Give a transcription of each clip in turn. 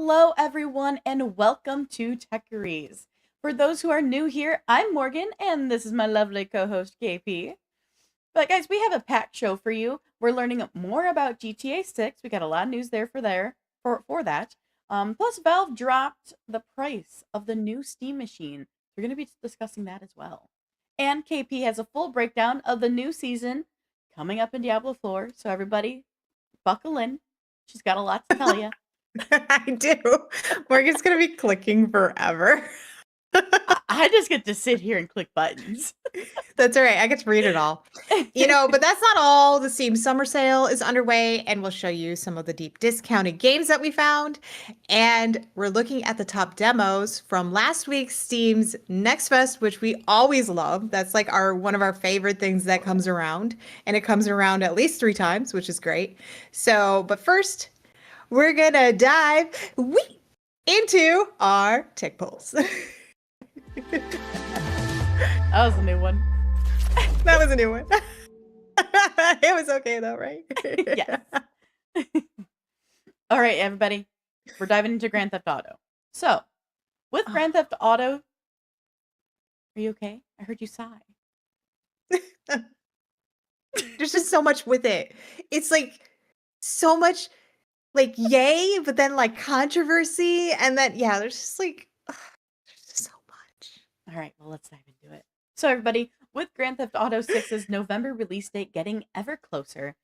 Hello, everyone, and welcome to Techyries. For those who are new here, I'm Morgan, and this is my lovely co-host, KP. But guys, we have a packed show for you. We're learning more about GTA 6. We got a lot of news for that. Plus, Valve dropped the price of the new Steam machine. We're going to be discussing that as well. And KP has a full breakdown of the new season coming up in Diablo 4. So everybody, buckle in. She's got a lot to tell you. I do. Morgan's going to be clicking forever. I just get to sit here and click buttons. That's all right. I get to read it all. But that's not all. The Steam Summer Sale is underway, and we'll show you some of the deep discounted games that we found. And we're looking at the top demos from last week's Steam's Next Fest, which we always love. That's like one of our favorite things that comes around. And it comes around at least 3 times, which is great. But first, we're going to dive into our tech polls. That was a new one. That was a new one. It was okay though, right? Yes. All right, everybody. We're diving into Grand Theft Auto. So, with Grand Theft Auto, are you okay? I heard you sigh. There's just so much with it. It's like so much like yay, but then like controversy, and then there's just like there's just so much. All right, well, let's dive into it. So, everybody, with Grand Theft Auto 6's November release date getting ever closer,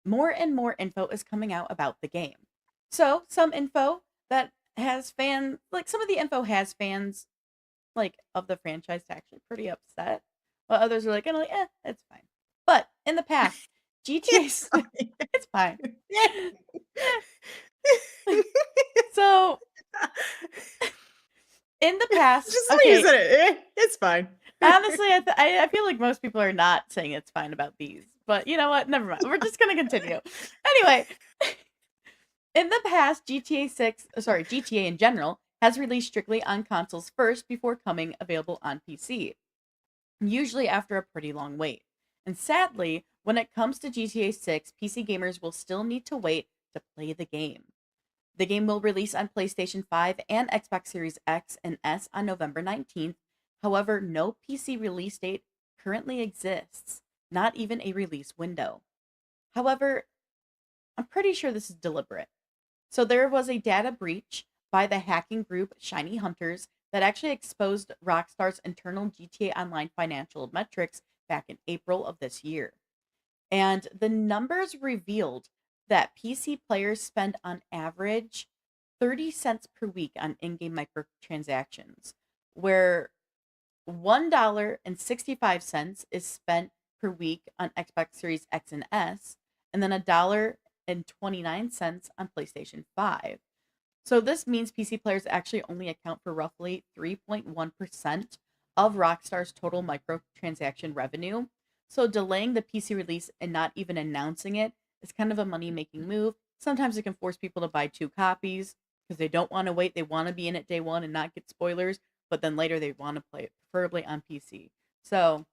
more and more info is coming out about the game. So, some info that has fans, like some of the info has fans, like of the franchise actually pretty upset, while others are like, it's fine. But in the past, GTA, it's fine. So, in the past, just the way you said it, it's fine. Honestly, I feel like most people are not saying it's fine about these, but you know what? Never mind. We're just gonna continue. Anyway, in the past, GTA in general has released strictly on consoles first before coming available on PC, usually after a pretty long wait. And sadly, when it comes to GTA 6, PC gamers will still need to wait to play the game. The game will release on PlayStation 5 and Xbox Series X and S on November 19th. However, no PC release date currently exists, not even a release window. However, I'm pretty sure this is deliberate. So there was a data breach by the hacking group Shiny Hunters that actually exposed Rockstar's internal GTA Online financial metrics back in April of this year. And the numbers revealed that PC players spend on average 30 cents per week on in-game microtransactions, where $1.65 is spent per week on Xbox Series X and S, and then $1.29 on PlayStation 5. So this means PC players actually only account for roughly 3.1% of Rockstar's total microtransaction revenue. So delaying the PC release and not even announcing it is kind of a money-making move. Sometimes it can force people to buy 2 copies because they don't want to wait. They want to be in it day one and not get spoilers, but then later they want to play it, preferably on PC. So,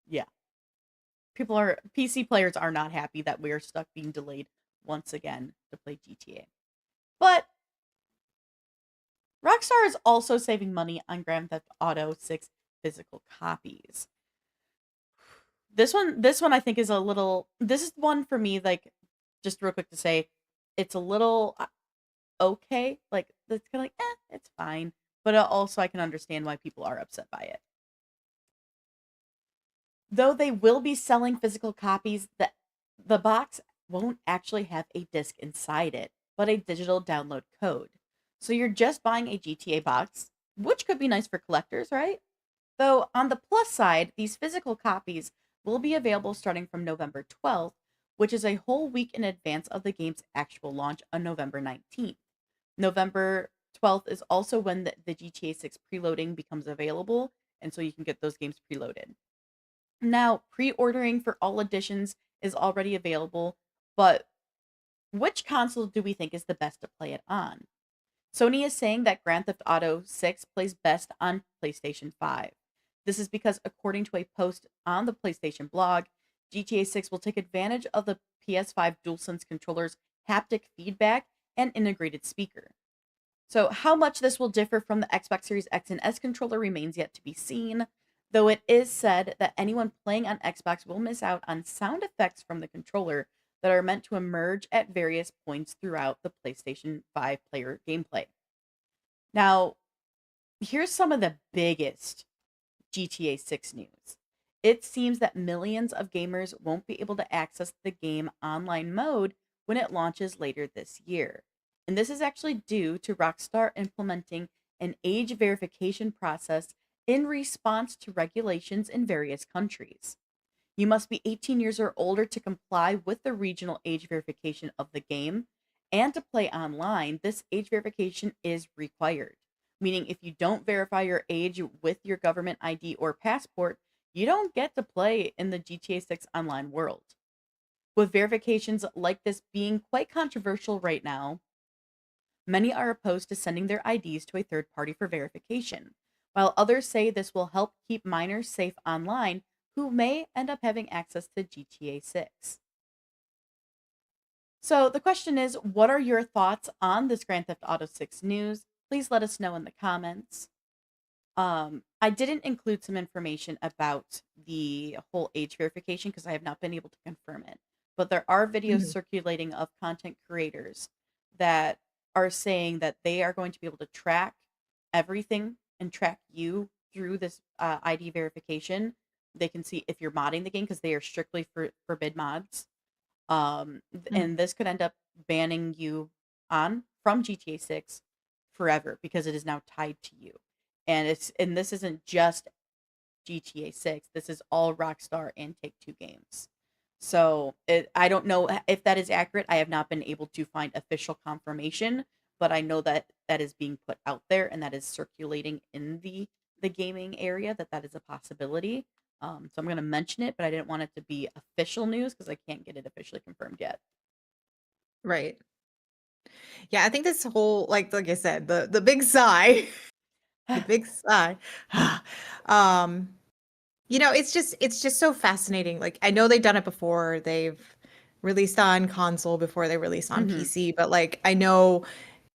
yeah. PC players are not happy that we are stuck being delayed once again to play GTA. But Rockstar is also saving money on Grand Theft Auto 6 physical copies. This one I think is a little, this is one for me, like, just real quick to say, it's a little okay. Like, it's kind of like, it's fine. But also I can understand why people are upset by it. Though they will be selling physical copies, the box won't actually have a disc inside it, but a digital download code. So you're just buying a GTA box, which could be nice for collectors, right? Though on the plus side, these physical copies will be available starting from November 12th, which is a whole week in advance of the game's actual launch on November 19th. November 12th is also when the GTA 6 preloading becomes available, and so you can get those games preloaded. Now, pre-ordering for all editions is already available, but which console do we think is the best to play it on? Sony is saying that Grand Theft Auto 6 plays best on PlayStation 5. This is because, according to a post on the PlayStation blog, GTA 6 will take advantage of the PS5 DualSense controller's haptic feedback and integrated speaker. So, how much this will differ from the Xbox Series X and S controller remains yet to be seen, though it is said that anyone playing on Xbox will miss out on sound effects from the controller that are meant to emerge at various points throughout the PlayStation 5 player gameplay. Now, here's some of the biggest GTA 6 news. It seems that millions of gamers won't be able to access the game online mode when it launches later this year. And this is actually due to Rockstar implementing an age verification process in response to regulations in various countries. You must be 18 years or older to comply with the regional age verification of the game. And to play online, this age verification is required. Meaning, if you don't verify your age with your government ID or passport, you don't get to play in the GTA 6 online world. With verifications like this being quite controversial right now, many are opposed to sending their IDs to a third party for verification, while others say this will help keep minors safe online who may end up having access to GTA 6. So the question is, what are your thoughts on this Grand Theft Auto 6 news? Please let us know in the comments. I didn't include some information about the whole age verification because I have not been able to confirm it. But there are videos Mhm. circulating of content creators that are saying that they are going to be able to track everything and track you through this ID verification. They can see if you're modding the game because they are strictly forbid mods. Mhm. And this could end up banning you on from GTA 6 forever because it is now tied to you. And this isn't just GTA 6. This is all Rockstar and Take-Two games. So I don't know if that is accurate. I have not been able to find official confirmation, but I know that that is being put out there and that is circulating in the gaming area that that is a possibility. So I'm going to mention it, but I didn't want it to be official news because I can't get it officially confirmed yet. Right. Yeah, I think this whole like I said, the big sigh, the big sigh. um, it's just so fascinating. Like I know they've done it before. They've released on console before they released on Hmm. PC, but like I know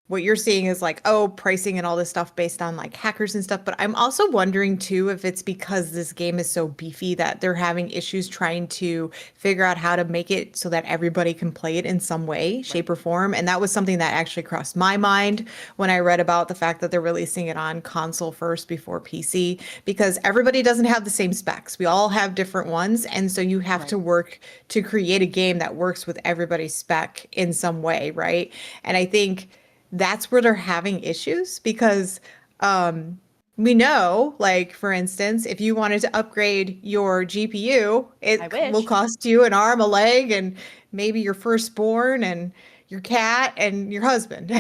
what you're seeing is like, oh, pricing and all this stuff based on like hackers and stuff. But I'm also wondering too if it's because this game is so beefy that they're having issues trying to figure out how to make it so that everybody can play it in some way, Right. shape, or form. And that was something that actually crossed my mind when I read about the fact that they're releasing it on console first before PC, because everybody doesn't have the same specs. We all have different ones. And so you have to Right. work to create a game that works with everybody's spec in some way, right? And I think that's where they're having issues because um, we know, like, for instance, if you wanted to upgrade your GPU, I it will wish. cost you an arm, a leg, and maybe your firstborn and your cat and your husband.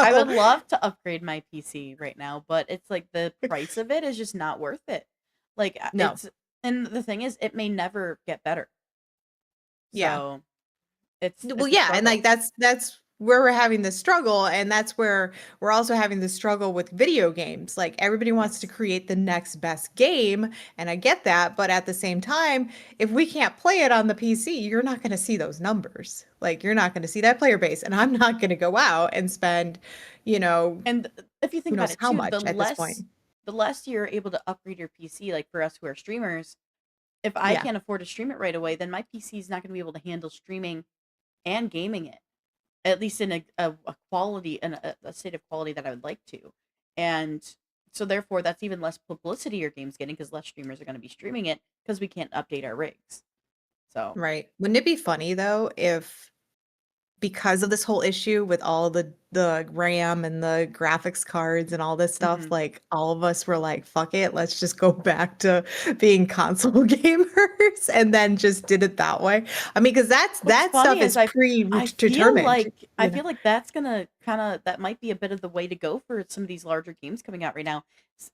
I So, would love to upgrade my PC right now, but it's like the price of it is just not worth it. Like no. it's and the thing is it may never get better. Yeah. So Well, it's a yeah, and like struggle. that's where we're having the struggle, and that's where we're also having the struggle with video games. Like everybody wants to Yes. create the next best game, and I get that, but at the same time, if we can't play it on the PC, you're not going to see those numbers. Like you're not going to see that player base, and I'm not going to go out and spend, you know, And if you think who about knows it how too, much at this point. the less you're able to upgrade your PC, like for us who are streamers, if I Yeah, can't afford to stream it right away, then my PC is not going to be able to handle streaming and gaming it, at least in a quality and a state of quality that I would like to. And so therefore that's even less publicity your game's getting because less streamers are going to be streaming it because we can't update our rigs. So, right. Wouldn't it be funny though if because of this whole issue with all the RAM and the graphics cards and all this stuff, mhm. like all of us were like, fuck it, let's just go back to being console gamers and then just did it that way. I mean, because What's that stuff funny is is like predetermined, I you know? feel like that's gonna kind of that might be a bit of the way to go for some of these larger games coming out right now.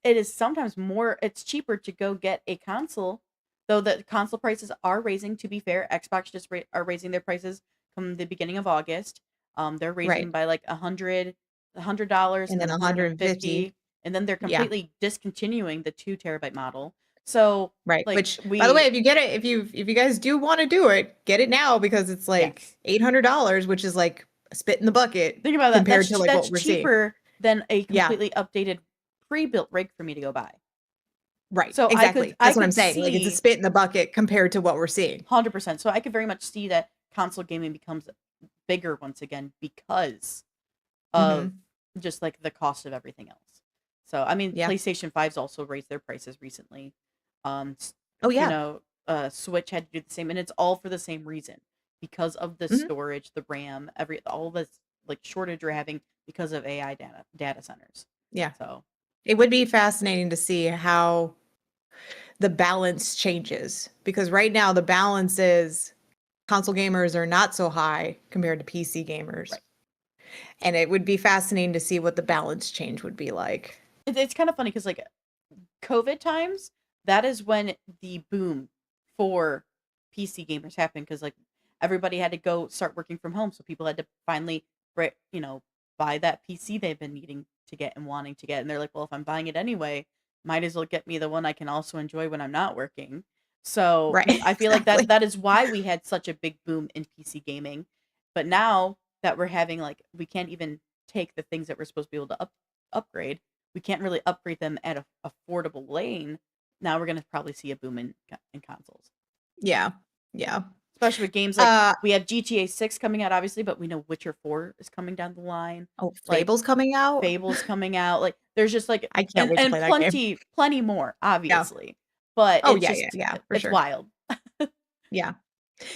It is sometimes more it's cheaper to go get a console, though the console prices are raising. To be fair, Xbox just are raising their prices from the beginning of August. They're raising Right. by like $100 And and then then 150, 150. and then they're Yeah. completely discontinuing the 2 terabyte model. So Right. like Which, by the way, we if you get it, if you guys do want to do it, get it now because it's like yes. $800, which is like a spit in the bucket Think about that. compared to like That's what we're seeing. cheaper than a Yeah, completely updated pre-built rig for me to go buy. right. So Exactly. I That's what I'm could saying. Like it's a see spit in the bucket compared to what we're seeing. 100%. So I could very much see that console gaming becomes bigger once again because of Hmm. just like the cost of everything else. So I mean, Yeah. PlayStation 5's also raised their prices recently. Oh You yeah. know, Switch had to do the same, and it's all for the same reason because of the Hmm. storage, the RAM, all this like shortage we're having because of AI data centers. Yeah. So It would be fascinating to see how the balance changes because right now the balance is console gamers are not so high compared to PC gamers. right, And it would be fascinating to see what the balance change would be like. it's kind of funny because like COVID times, that is when the boom for PC gamers happened because like everybody had to go start working from home, so people had to finally, you know, buy that PC they've been needing to get and wanting to get, and they're like, well, if I'm buying it anyway, might as well get me the one I can also enjoy when I'm not working. So Right. I feel like Exactly. that is why we had such a big boom in PC gaming, but now that we're having like we can't even take the things that we're supposed to be able to upgrade, we can't really upgrade them at a affordable lane. Now we're gonna probably see a boom in consoles, Yeah. Yeah. especially with games like Uh we have GTA 6 coming out, obviously, but we know Witcher 4 is coming down the line. oh, Like Fable's coming out. Fable's coming out. Like there's just like I can't wait to and play that game. plenty more, Yeah. obviously. But Oh it's yeah, yeah, just yeah, for it's sure. wild. Yeah.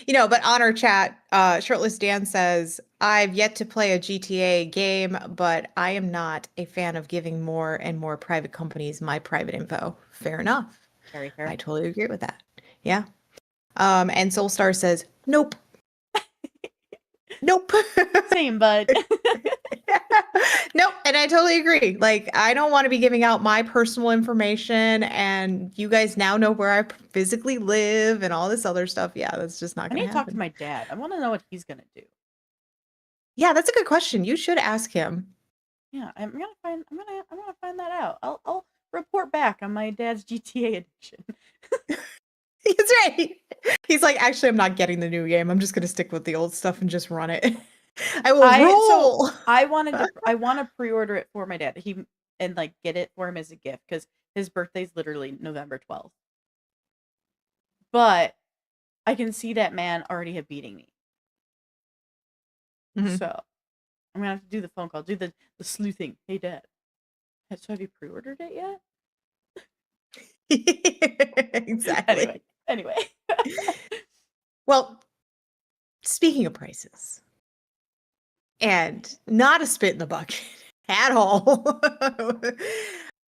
But on our chat, Shirtless Dan says, I've yet to play a GTA game, but I am not a fan of giving more and more private companies my private info. Fair enough. Very I fair. totally agree with that. Yeah. And Soulstar says, nope. Nope. Same, but Nope. And I totally agree. Like, I don't want to be giving out my personal information, and you guys now know where I physically live and all this other stuff. Yeah, that's just not I going need to to talk to happen. my dad. I want to know what he's gonna do. Yeah, that's a good question. You should ask him. Yeah, I'm gonna find that out. I'll report back on my dad's GTA addiction. He's right. He's like, actually, I'm not getting the new game. I'm just going to stick with the old stuff and just run it. I will roll. I want to pre-order it for my dad. And like get it for him as a gift because his birthday's literally November 12th. But I can see that man already have beating me. Mhm. So I'm gonna have to do the phone call, do the sleuthing. Hey dad, so have you pre-ordered it yet? Exactly. Anyway. Well, speaking of prices, and not a spit in the bucket at all.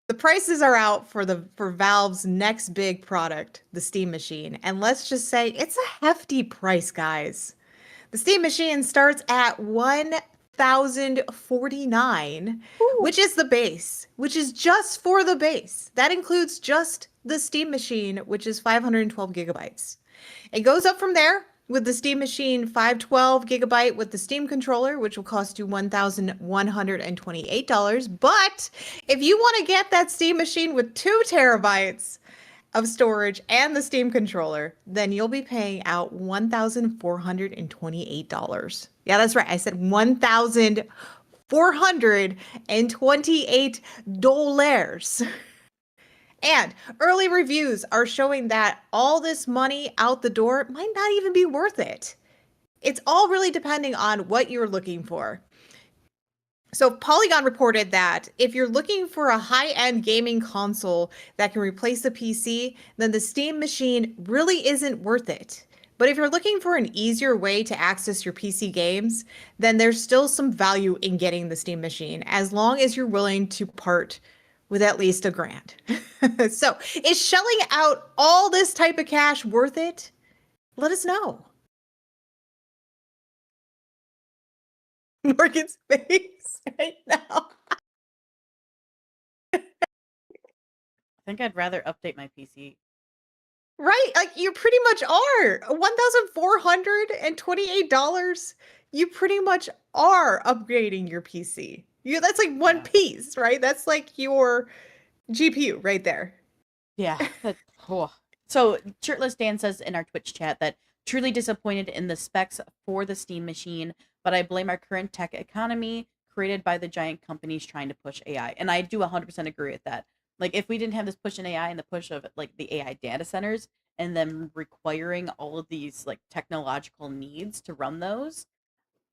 The prices are out for Valve's next big product, the Steam Machine, and let's just say it's a hefty price, guys. The Steam Machine starts at 1,049, Ooh, which is the base, which is just for the base. That includes just the Steam Machine, which is 512 gigabytes. It goes up from there with the Steam Machine 512 gigabyte with the Steam controller, which will cost you $1,128. But if you want to get that Steam Machine with 2 terabytes of storage and the Steam controller, then you'll be paying out $1,428. Yeah, that's right. I said $1,428. And early reviews are showing that all this money out the door might not even be worth it. It's all really depending on what you're looking for. So, Polygon reported that if you're looking for a high end gaming console that can replace the PC, then the Steam Machine really isn't worth it. But if you're looking for an easier way to access your PC games, then there's still some value in getting the Steam Machine as long as you're willing to part with at least $1,000. So, is shelling out all this type of cash worth it? Let us know. Morgan's face right now. I think I'd rather update my PC. Right? Like you pretty much are. $1,428. You pretty much are upgrading your PC. That's like one Yeah. piece, right? That's like your GPU right there. Yeah. So Shirtless Dan says in our Twitch chat that truly disappointed in the specs for the Steam Machine. but I blame our current tech economy created by the giant companies trying to push AI. And I do 100% agree with that. Like, if we didn't have this push in AI and the push of like the AI data centers and them requiring all of these like technological needs to run those,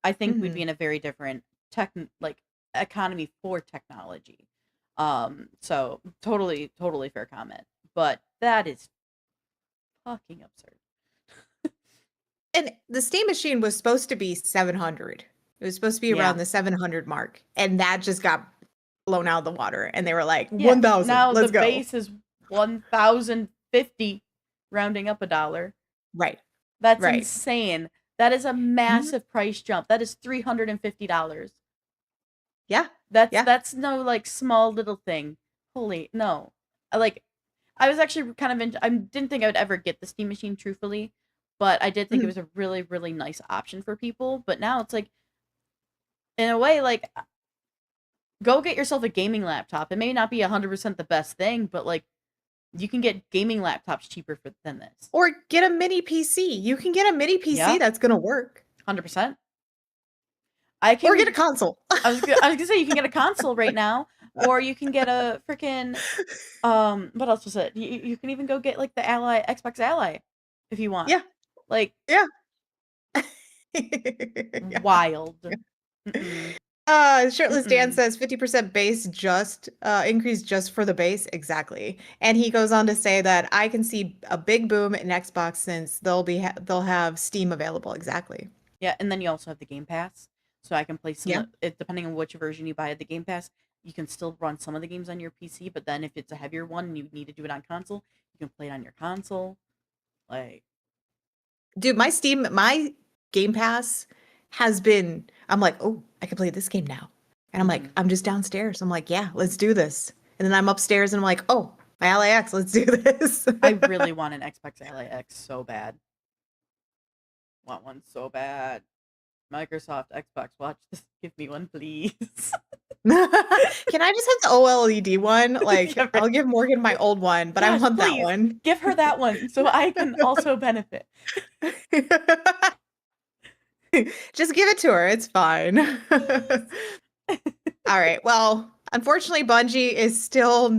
I think we'd be Mhm. in a very different tech like economy for technology. So totally fair comment. But that is fucking absurd. And the Steam Machine was supposed to be 700. It was supposed to be around Yeah. the 700 mark, and that just got blown out of the water. And they were like, Yeah. 1,000, Now the let's go. base is 1,050, rounding up a dollar. Right, That's right. insane. That is a Mhm. massive price jump. That is $350. Yeah, That's yeah. that's no like small little thing. Holy no. Like I was actually kind of I didn't think I would ever get the Steam Machine truthfully, but I did think it Mhm. was a really nice option for people. But now it's like in a way like go get yourself a gaming laptop. It may not be 100% the best thing, but like you can get gaming laptops cheaper than this. Or get a mini PC. You can get a mini PC Yeah, that's gonna work. 100%. I Or get a can console. I was gonna say you can get a console right now, or you can get a freaking what else was it? You can even go get like the Ally Xbox Ally if you want. Yeah, Like yeah. Yeah. wild. Mm-mm. Shirtless Dan Mm-mm. says 50% base just increase just for the base. Exactly. And he goes on to say that I can see a big boom in Xbox since they'll have Steam available. Exactly. Yeah, and then you also have the Game Pass, so I can play some Yeah. of it depending on which version you buy of the Game Pass. You can still run some of the games on your PC, but then if it's a heavier one and you need to do it on console, you can play it on your console. Like, Dude, my Game Pass has been I'm like, "Oh, I can play this game now." And I'm like, mhm. "I'm just downstairs." I'm like, "Yeah, let's do this." And then I'm upstairs and I'm like, "Oh, my LAX, let's do this." I really want an Xbox Ally X so bad. Want one so bad. Microsoft Xbox, watch this. Give me one, please. Can I just have the OLED one? Like, Yeah, right. I'll give Morgan my old one, but I Yes, want that please one. give her that one so I can also benefit. Just give it to her. It's fine. All right. Well, unfortunately, Bungie is still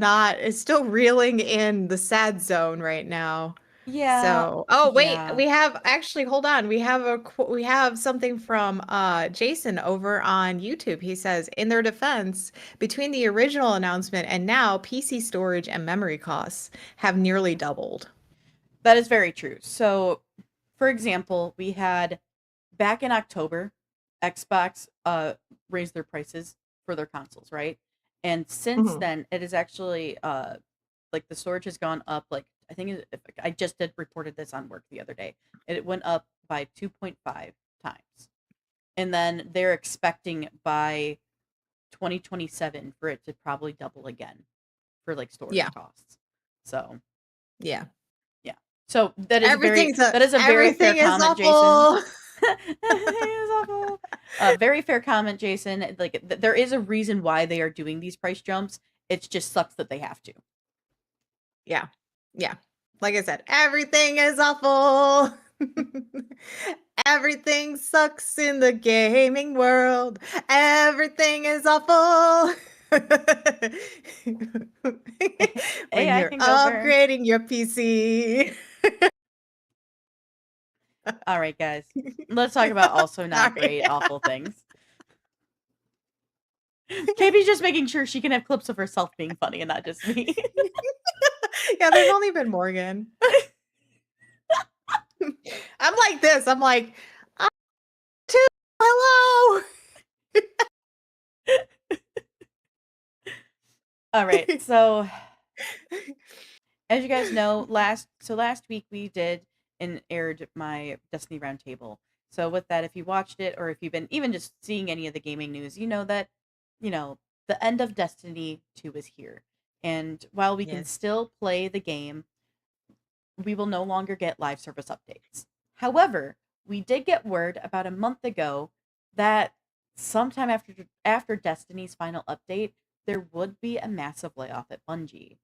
reeling in the sad zone right now. Yeah, So, oh wait, yeah. we have actually, hold on. We have something from Jason over on YouTube. He says, in their defense, between the original announcement and now, PC storage and memory costs have nearly doubled. That is very true. So, for example, we had back in October, Xbox raised their prices for their consoles, right? And since Mhm. then, it is actually like the storage has gone up like I think if I just did reported this on work the other day. It went up by 2.5 times. And then they're expecting by 2027 for it to probably double again for like storage Yeah, costs. So, yeah. yeah. So that is a very fair Everything is comment, Jason. awful. It is awful. Very fair comment, Jason. Like there is a reason why they are doing these price jumps. It just sucks that they have to. Yeah. Yeah. Like I said, everything is awful. Everything sucks in the gaming world. Everything is awful. When AI you're can go burn. upgrading your PC. All right, guys. Let's talk about also not Sorry. great, awful things. KB's just making sure she can have clips of herself being funny and not just me. Yeah, they've only been Morgan. I'm like this. I'm like, "I'm too. Hello." All right. So, as you guys know, last week we did and aired my Destiny Roundtable. So with that, if you watched it or if you've been even just seeing any of the gaming news, you know that, you know, the end of Destiny 2 is here. And while we can Yes. still play the game, we will no longer get live service updates. However, we did get word about a month ago that sometime after Destiny's final update, there would be a massive layoff at Bungie.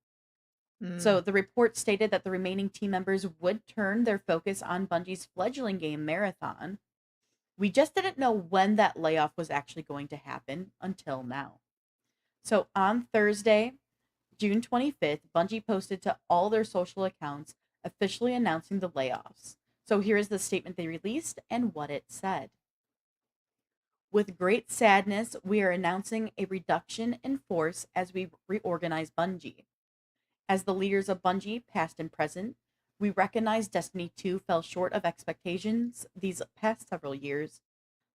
So Mm. the report stated that the remaining team members would turn their focus on Bungie's fledgling game Marathon, We just didn't know when that layoff was actually going to happen until now. So on Thursday, June 25th, Bungie posted to all their social accounts officially announcing the layoffs. So here is the statement they released and what it said. With great sadness, we are announcing a reduction in force as we reorganize Bungie. As the leaders of Bungie, past and present, we recognize Destiny 2 fell short of expectations these past several years.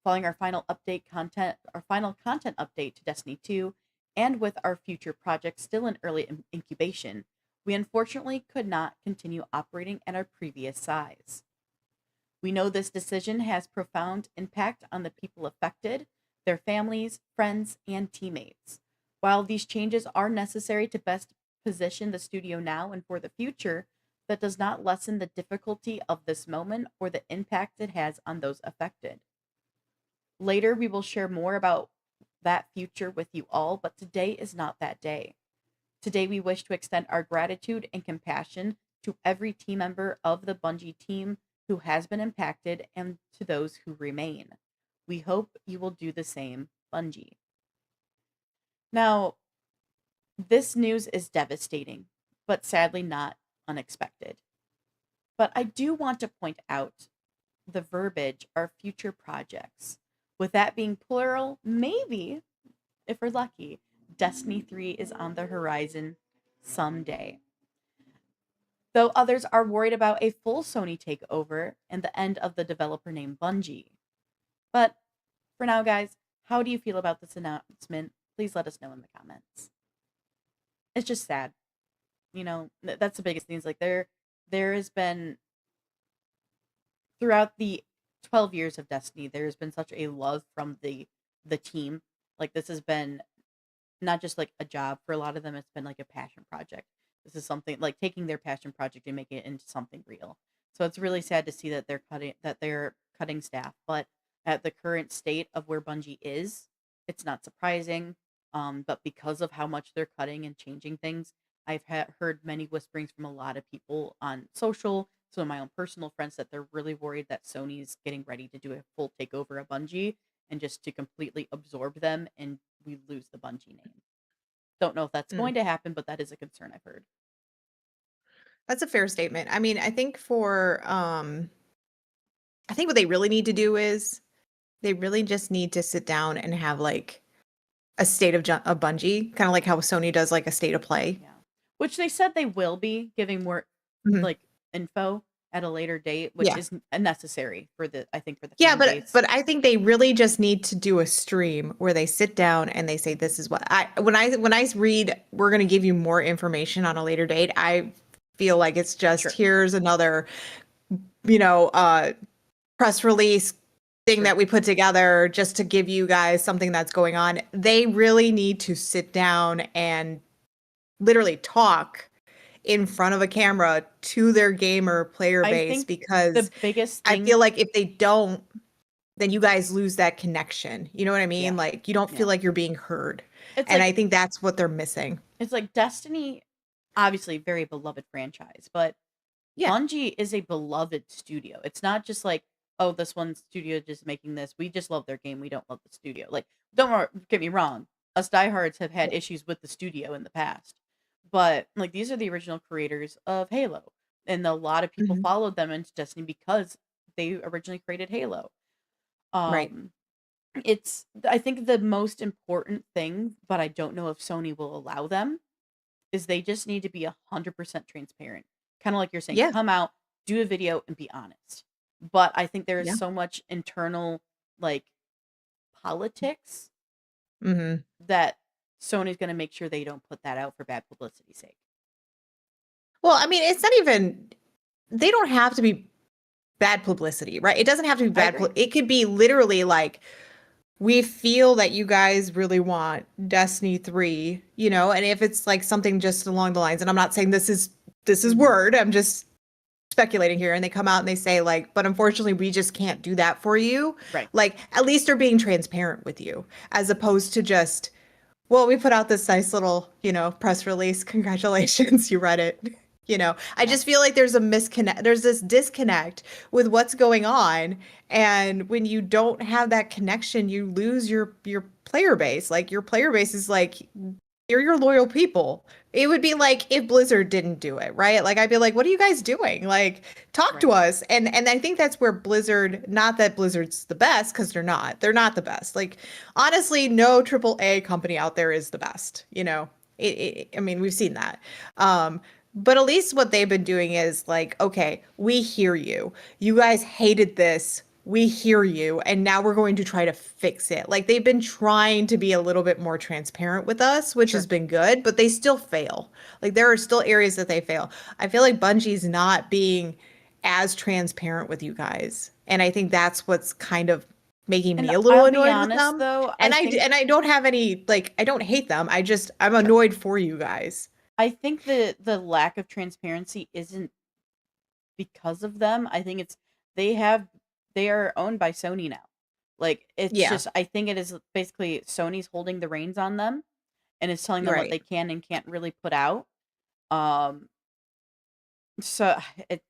Following our final content update to Destiny 2, and with our future projects still in early incubation, we unfortunately could not continue operating at our previous size. We know this decision has profound impact on the people affected, their families, friends, and teammates. While these changes are necessary to best position the studio now and for the future, that does not lessen the difficulty of this moment or the impact it has on those affected. Later, we will share more about that future with you all, but today is not that day. Today, we wish to extend our gratitude and compassion to every team member of the Bungie team who has been impacted and to those who remain. We hope you will do the same, Bungie. Now, this news is devastating, but sadly not unexpected. But I do want to point out the verbiage, our future projects. With that being plural, maybe, if we're lucky, Destiny 3 is on the horizon someday. Though others are worried about a full Sony takeover and the end of the developer named Bungie. But for now, guys, how do you feel about this announcement? Please let us know in the comments. It's just sad. That's the biggest thing. Is like there has been throughout the 12 years of Destiny, there's been such a love from the team. Like this has been not just like a job for a lot of them, it's been like a passion project. This is something like taking their passion project and making it into something real. So it's really sad to see that they're cutting staff, but at the current state of where Bungie is, it's not surprising. But because of how much they're cutting and changing things, I've heard many whisperings from a lot of people on social, some of my own personal friends, that they're really worried that Sony's getting ready to do a full takeover of Bungie and just to completely absorb them and we lose the Bungie name. Don't know if that's Mm. going to happen, but that is a concern I've heard. That's a fair statement. I mean, I think what they really need to do is they really just need to sit down and have like a state of Bungie, kind of like how Sony does like a state of play. Yeah. Which they said they will be giving more Mhm. like info at a later date, which Yeah. is necessary for the I think for the Yeah, fan but base. but I think they really just need to do a stream where they sit down and they say this is what I when I read we're going to give you more information on a later date, I feel like it's just Sure. here's another you know press release thing Sure. that we put together just to give you guys something that's going on. They really need to sit down and literally talk in front of a camera to their gamer player I base think the because biggest I thing feel like if they don't, then you guys lose that connection. You know what I yeah. mean? Like you don't Yeah. feel like you're being heard. It's And like I think that's what they're missing. it's like Destiny, obviously very beloved franchise, but Yeah. Bungie is a beloved studio. It's not just like, oh, this one studio just making this. We just love their game. We don't love the studio. Like, get me wrong. Us diehards have had Yeah. issues with the studio in the past, but like these are the original creators of Halo, and a lot of people Mhm. followed them into Destiny because they originally created Halo. Right. Um, it's I think the most important thing, but I don't know if Sony will allow them, is they just need to be 100% transparent. Kind of like you're saying, Yeah. come out, do a video, and be honest. But I think there is Yeah. so much internal like politics Mhm. that Sony's going to make sure they don't put that out for bad publicity's sake. Well, I mean, it's not even they don't have to be bad publicity, right? It doesn't have to be I bad agree. it could be literally like we feel that you guys really want Destiny 3, and if it's like something just along the lines, and I'm not saying this is Mhm. word, I'm just speculating here, and they come out and they say like, but unfortunately we just can't do that for you. Right. Like at least they're being transparent with you as opposed to just, well, we put out this nice little, press release. Congratulations, you read it. I Yeah. just feel like there's this disconnect with what's going on. And when you don't have that connection, you lose your player base. Like your player base is like you're your loyal people. It would be like if Blizzard didn't do it, right? Like I'd be like, what are you guys doing? Like talk to Right. us. And I think that's where Blizzard, not that Blizzard's the best, because they're not. They're not the best. Like honestly, no AAA company out there is the best. I mean, we've seen that. But at least what they've been doing is like, okay, we hear you. You guys hated this. We hear you. And now we're going to try to fix it. Like they've been trying to be a little bit more transparent with us, which has Sure. been good, but they still fail. Like there are still areas that they fail. I feel like Bungie's not being as transparent with you guys. And I think that's what's kind of making And me a little I'll be annoyed with honest them. though, And I don't have any like I don't hate them. I'm annoyed for you guys. I think the lack of transparency isn't because of them. I think it's they have they are owned by Sony now. Like it's Yeah, just I think it is basically Sony's holding the reins on them and is telling them what right. they can and can't really put out. Um so it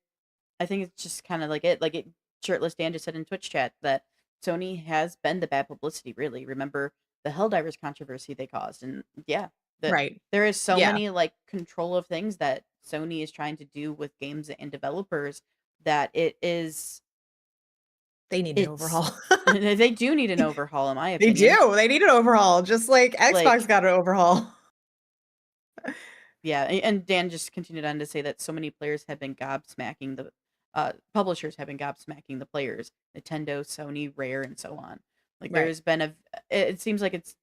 I think it's just kind of like shirtless Dan just said in Twitch chat that Sony has been the bad publicity really. Remember the Helldivers controversy they caused and yeah, that Right. there is so Yeah. many like control of things that Sony is trying to do with games and developers that They need an it's overhaul. they do need an overhaul in my They opinion. do. They need an overhaul, just like Xbox Like got an overhaul. yeah, and Dan just continued on to say that so many players have been gobsmacking the publishers have been gobsmacking the players, Nintendo, Sony, Rare, and so on. Like Right. there's been it seems like it's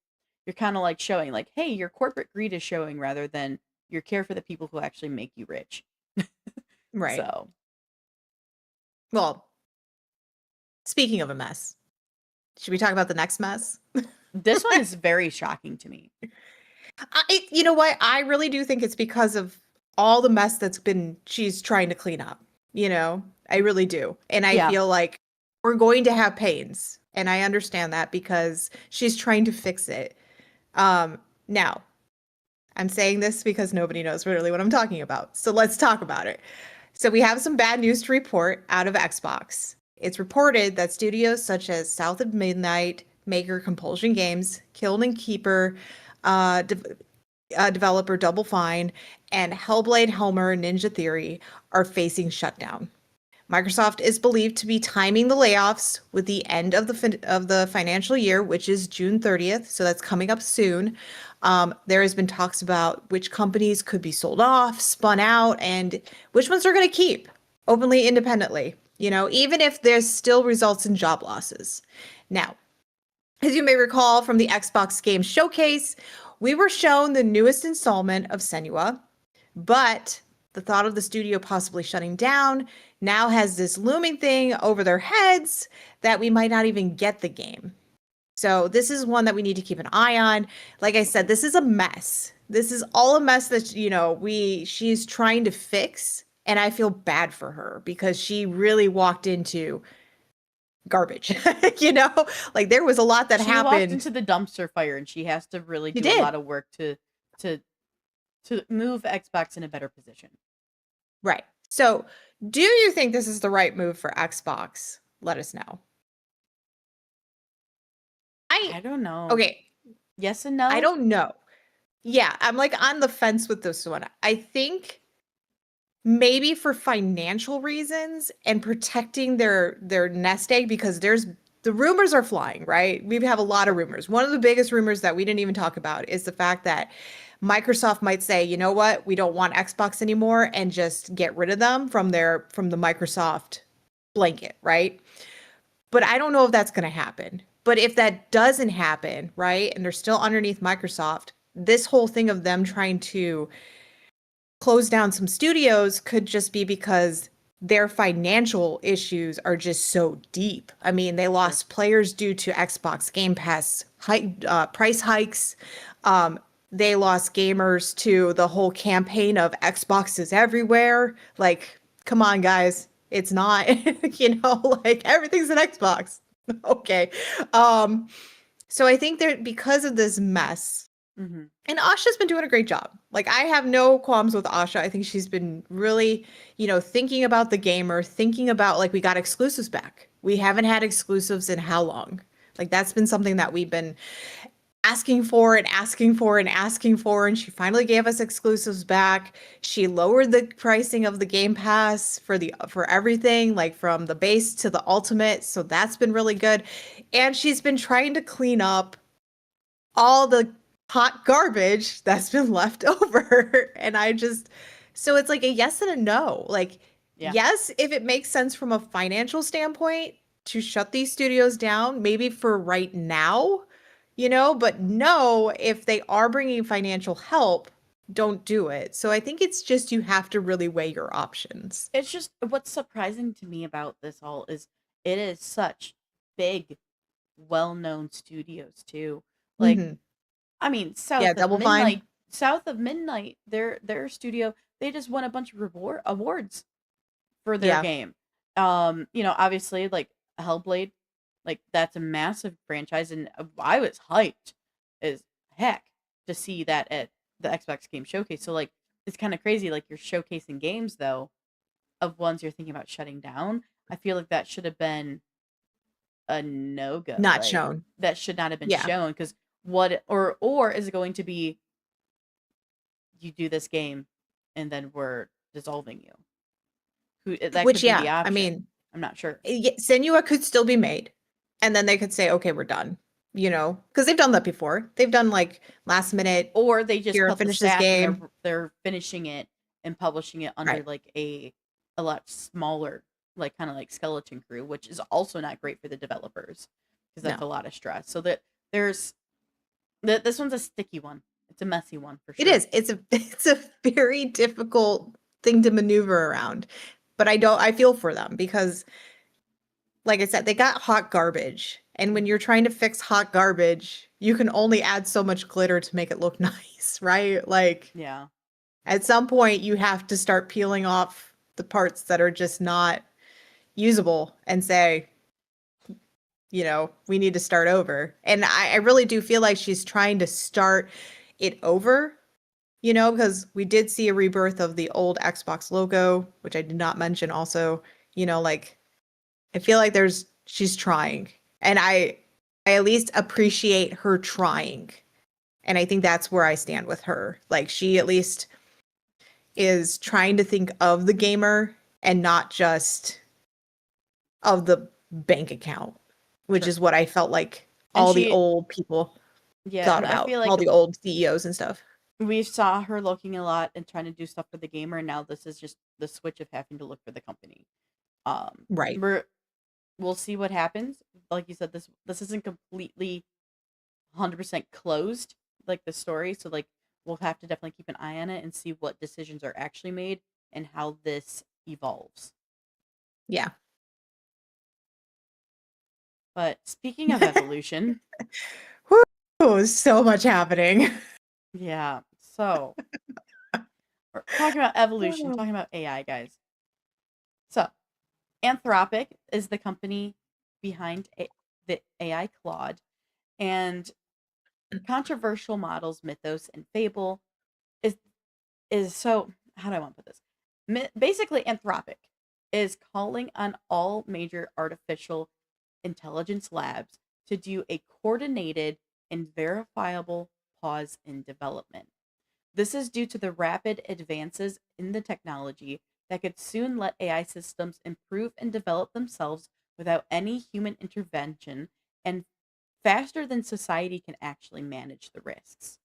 you're kind of like showing like, hey, your corporate greed is showing rather than your care for the people who actually make you rich. Right. So Well, speaking of a mess, should we talk about the next mess? this one is very shocking to me. You know what? I really do think it's because of all the mess she's trying to clean up. I really do. And I Yeah, feel like we're going to have pains. And I understand that because she's trying to fix it. Now, I'm saying this because nobody knows really what I'm talking about. So let's talk about it. So we have some bad news to report out of Xbox. It's reported that studios such as South of Midnight, maker Compulsion Games, Killed and Keeper, uh, de- developer Double Fine, and Hellblade Helmer Ninja Theory are facing shutdown. Microsoft is believed to be timing the layoffs with the end of the financial year, which is June 30th. So that's coming up soon. There has been talks about which companies could be sold off, spun out, and which ones are going to keep openly, independently. Even if there's still results in job losses. Now, as you may recall from the Xbox Game Showcase, we were shown the newest installment of Senua, but the thought of the studio possibly shutting down now has this looming thing over their heads that we might not even get the game. So this is one that we need to keep an eye on. Like I said, this is a mess. This is all a mess that she's trying to fix, and I feel bad for her because she really walked into garbage. you know, like there was a lot that she walked happened. into the dumpster fire and she has to really She do a did. lot of work to to move Xbox in a better position. Right. So, do you think this is the right move for Xbox? Let us know. I I don't know. Okay, Yes and I no? don't know. Yeah, I'm like on the fence with this one. I think maybe for financial reasons and protecting their nest egg because the rumors are flying, right? We have a lot of rumors. One of the biggest rumors that we didn't even talk about is the fact that Microsoft might say, "You know what? We don't want Xbox anymore," and just get rid of them from the Microsoft blanket, right? But I don't know if that's going to happen. But if that doesn't happen, right, and they're still underneath Microsoft, this whole thing of them trying to close down some studios could just be because their financial issues are just so deep. I mean, they Sure. lost players due to Xbox Game Pass price hikes. Um, they lost gamers to the whole campaign of Xbox is everywhere. Like, come on, guys. It's not, like everything's an Xbox. Okay. So I think that because of this mess, Hmm. And Asha's been doing a great job. Like, I have no qualms with Asha. I think she's been really, thinking about the gamer, thinking about like we got exclusives back. We haven't had exclusives in how long? Like, that's been something that we've been asking for and asking for and asking for, and she finally gave us exclusives back. She lowered the pricing of the Game Pass for everything, like from the base to the ultimate, so that's been really good. And she's been trying to clean up all the hot garbage that's been left over. And so it's like a yes and a no. Like, Yeah. yes, if it makes sense from a financial standpoint to shut these studios down, maybe for right now, but no, if they are bringing financial help, don't do it. So I think it's just you have to really weigh your options. It's just what's surprising to me about this all is it is such big, well-known studios too. Like, Hmm. I mean, Yeah, Double Fine. South of Midnight, their studio, they just won a bunch of reward awards for their Yeah, game. Obviously, like Hellblade, like that's a massive franchise, and I was hyped as heck to see that at the Xbox Game Showcase. So like, it's kind of crazy. Like you're showcasing games though of ones you're thinking about shutting down. I feel like that should have been a no go. not Like shown. that should not have been Yeah. shown because or is it going to be you do this game and then we're dissolving you? That Which, could be the yeah, I option. mean, I'm not sure. Senua could still be made, and then they could say, "Okay, we're done." Because they've done that before. They've done like last minute, Or they just here, cut the finish this staff and game. they're finishing it and publishing it under Right. like a lot smaller, like kind of like skeleton crew, which is also not great for the developers because that's No, a lot of stress. So that there's this one's a sticky one. It's a messy one for it sure. is. It's a it's a very difficult thing to maneuver around, but I feel for them because, like I said, they got hot garbage, and when Mhm. you're trying to fix hot garbage, you can only add so much glitter to make it look nice, right? Like, Yeah. at some point, you have to start peeling off the parts that are just not usable and say, we need to start over. And I really do feel like she's trying to start it over, because we did see a rebirth of the old Xbox logo, which I did not mention also. Like, I feel like she's trying. And I at least appreciate her trying. And I think that's where I stand with her. Like, she at least is trying to think of the gamer and not just of the bank account, which Sure. is what I felt like And all the she old people yeah, thought and I about, feel all like the old CEOs and stuff. we saw her looking a lot and trying to do stuff for the gamer, and now this is just the switch of having to look for the company. Right. We'll see what happens. Like you said, this isn't completely 100% closed, like the story. So like we'll have to definitely keep an eye on it and see what decisions are actually made and how this evolves. Yeah. But speaking of evolution, Whew, so much happening. yeah. So we're talking about evolution, talking about AI, guys. So Anthropic is the company behind the AI Claude, and controversial models Mythos and Fable is so how do I want to put this? Basically, Anthropic is calling on all major artificial intelligence labs to do a coordinated and verifiable pause in development. This is due to the rapid advances in the technology that could soon let AI systems improve and develop themselves without any human intervention and faster than society can actually manage the risks.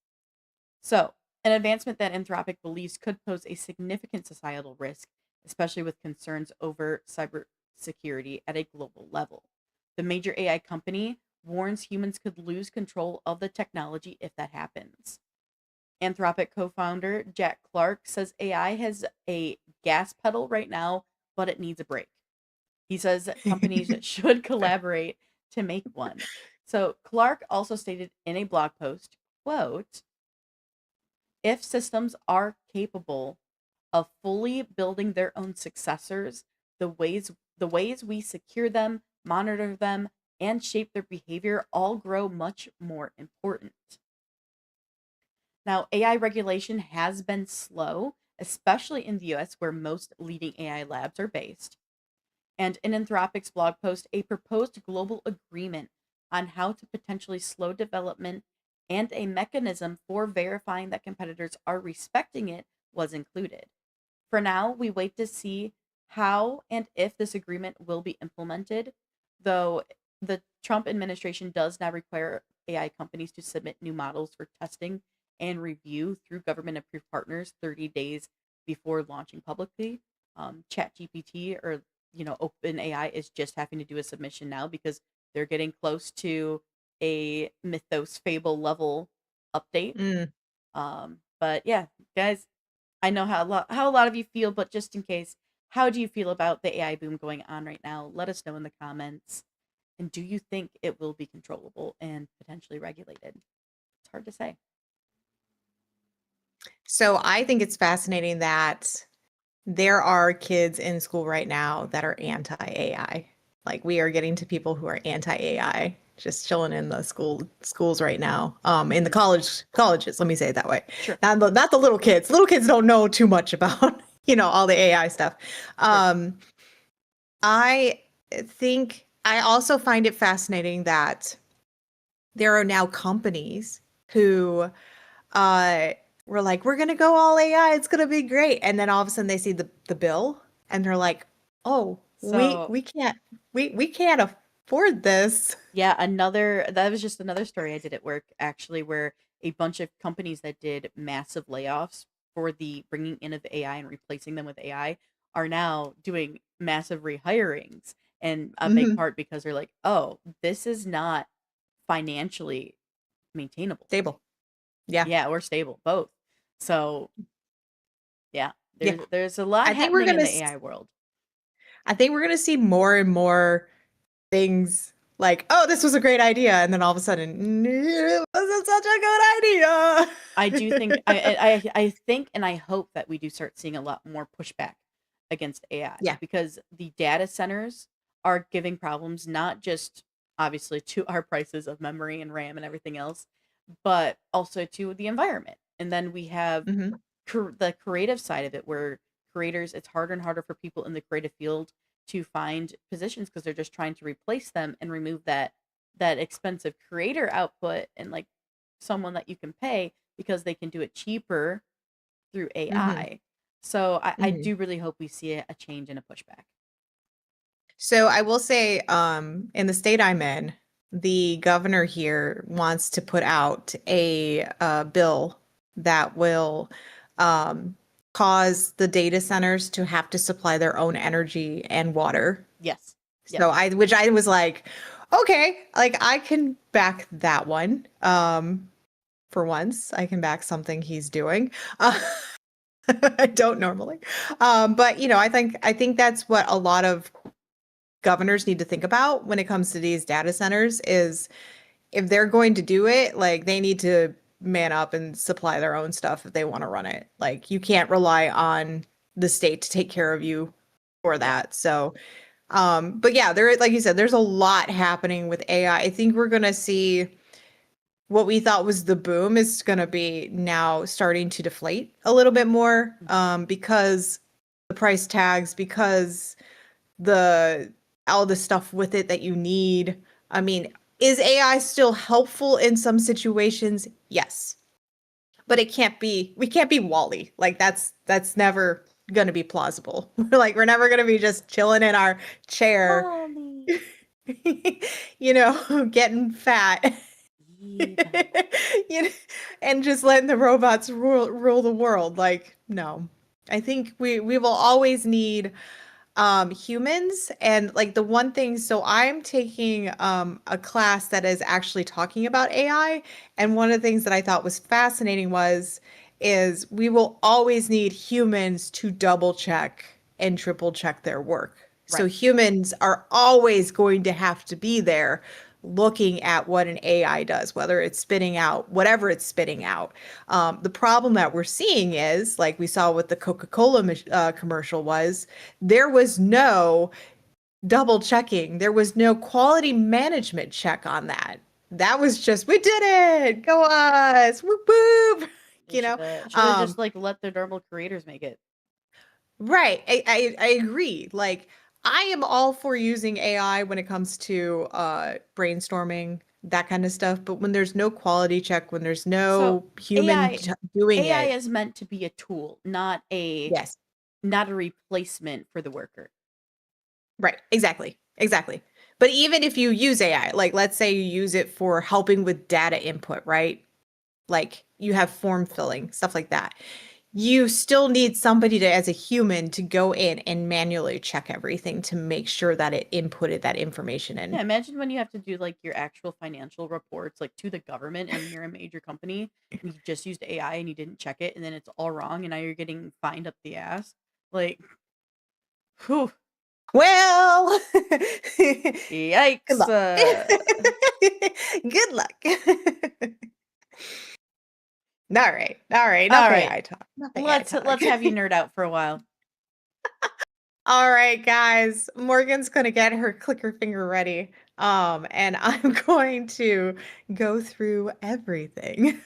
So, an advancement that Anthropic believes could pose a significant societal risk, especially with concerns over cybersecurity at a global level. The major AI company warns humans could lose control of the technology if that happens. Anthropic co founder Jack Clark says AI has a gas pedal right now, but it needs a brake. He says that companies should collaborate to make one. So Clark also stated in a blog post, quote, if systems are capable of fully building their own successors, the ways we secure them, monitor them, and shape their behavior all grow much more important. Now, AI regulation has been slow, especially in the US, where most leading AI labs are based. And in Anthropic's blog post, a proposed global agreement on how to potentially slow development and a mechanism for verifying that competitors are respecting it was included. For now, we wait to see how and if this agreement will be implemented, though the Trump administration does now require AI companies to submit new models for testing and review through government approved partners 30 days before launching publicly. ChatGPT or OpenAI is just having to do a submission now because they're getting close to a mythos fable level update. Mm. But yeah, guys, I know how a lot of you feel, but just in case, how do you feel about the AI boom going on right now? Let us know in the comments. And do you think it will be controllable and potentially regulated? It's hard to say. So I think it's fascinating that there are kids in school right now that are anti-AI. Like we are getting to people who are anti-AI just chilling in the schools right now. In the Mhm. colleges, let me say it that way. Sure, Not the little kids. Little kids don't know too much about, all the AI stuff. sure. Um, I think I also find it fascinating that there are now companies who uh were like, we're gonna go all AI, it's gonna be great. And then all of a sudden they see the bill and they're like, oh, So we can't afford this. yeah, that was just another story I did at work actually, where a bunch of companies that did massive layoffs for the bringing in of AI and replacing them with AI are now doing massive rehirings. And a big Hmm. part because they're like, oh, this is not financially maintainable. Stable. Yeah. Yeah, or stable, both. So yeah, Yeah. there's a lot I think we're happening in gonna the s- AI world. I think we're gonna see more and more things like, oh, this was a great idea, and then all of a sudden, it wasn't such a I do good think idea. I think and I hope that we do start seeing a lot more pushback against AI Yeah. because the data centers are giving problems not just obviously to our prices of memory and RAM and everything else, but also to the environment. And then we have Hmm. the creative side of it where creators it's harder and harder for people in the creative field to find positions because they're just trying to replace them and remove that expensive creator output and like someone that you can pay because they can do it cheaper through Hmm. AI. So I Hmm. do really hope we see a change and a pushback. So I will say, in the state I'm in, the governor here wants to put out a bill that will um, cause the data centers to have to supply their own energy and water. Yes. So Yes. which I was like, okay, like I can back that one. For once, I can back something he's doing. I don't normally, but I think that's what a lot of governors need to think about when it comes to these data centers is if they're going to do it, like they need to man up and supply their own stuff if they want to run it. Like you can't rely on the state to take care of you for Yeah. that. So, but yeah, like you said, there's a lot happening with AI. I think we're gonna see what we thought was the boom is going to be now starting to deflate a little bit more, Mhm. because the price tags, because the all the stuff with it that you need. I mean, is AI still helpful in some situations? Yes. But we can't be Wally. Like that's never gonna be plausible. We're never gonna be just chilling in our chair, Wally. getting fat. Eva. you know, and just letting the robots rule the world. Like, no. I think we will always need humans and like the one thing, so I'm taking a class that is actually talking about AI, and one of the things that I thought was fascinating is we will always need humans to double check and triple check their work. So Right. humans are always going to have to be there looking at what an AI does, whether it's spitting out whatever it's spitting out. The problem that we're seeing is, like we saw with the Coca-Cola commercial, was there was no double checking. There was no quality management check on that. That was just, we did it. Go us. Whoop whoop. They you know? should have just like let the normal creators make it. Right. I agree. Like, I am all for using AI when it comes to brainstorming, that kind of stuff. But when there's no quality check, when there's So no human AI doing AI it, is meant to be a tool, yes. not a replacement for the worker. Right. Exactly. Exactly. But even if you use AI, like let's say you use it for helping with data input, right? Like you have form filling, stuff like that. You still need somebody to, as a human, to go in and manually check everything to make sure that it inputted that information Yeah, in. imagine when you have to do like your actual financial reports like to the government and you're a major company and you just used AI and you didn't check it and then it's all wrong and now you're getting fined up the ass. Like, whew, Well, good yikes. luck. Good luck. All right. All right. All Enough right. AI talk. Enough AI Let's talk. have you nerd out for a while. All right, guys. Morgan's going to get her clicker finger ready. And I'm going to go through everything.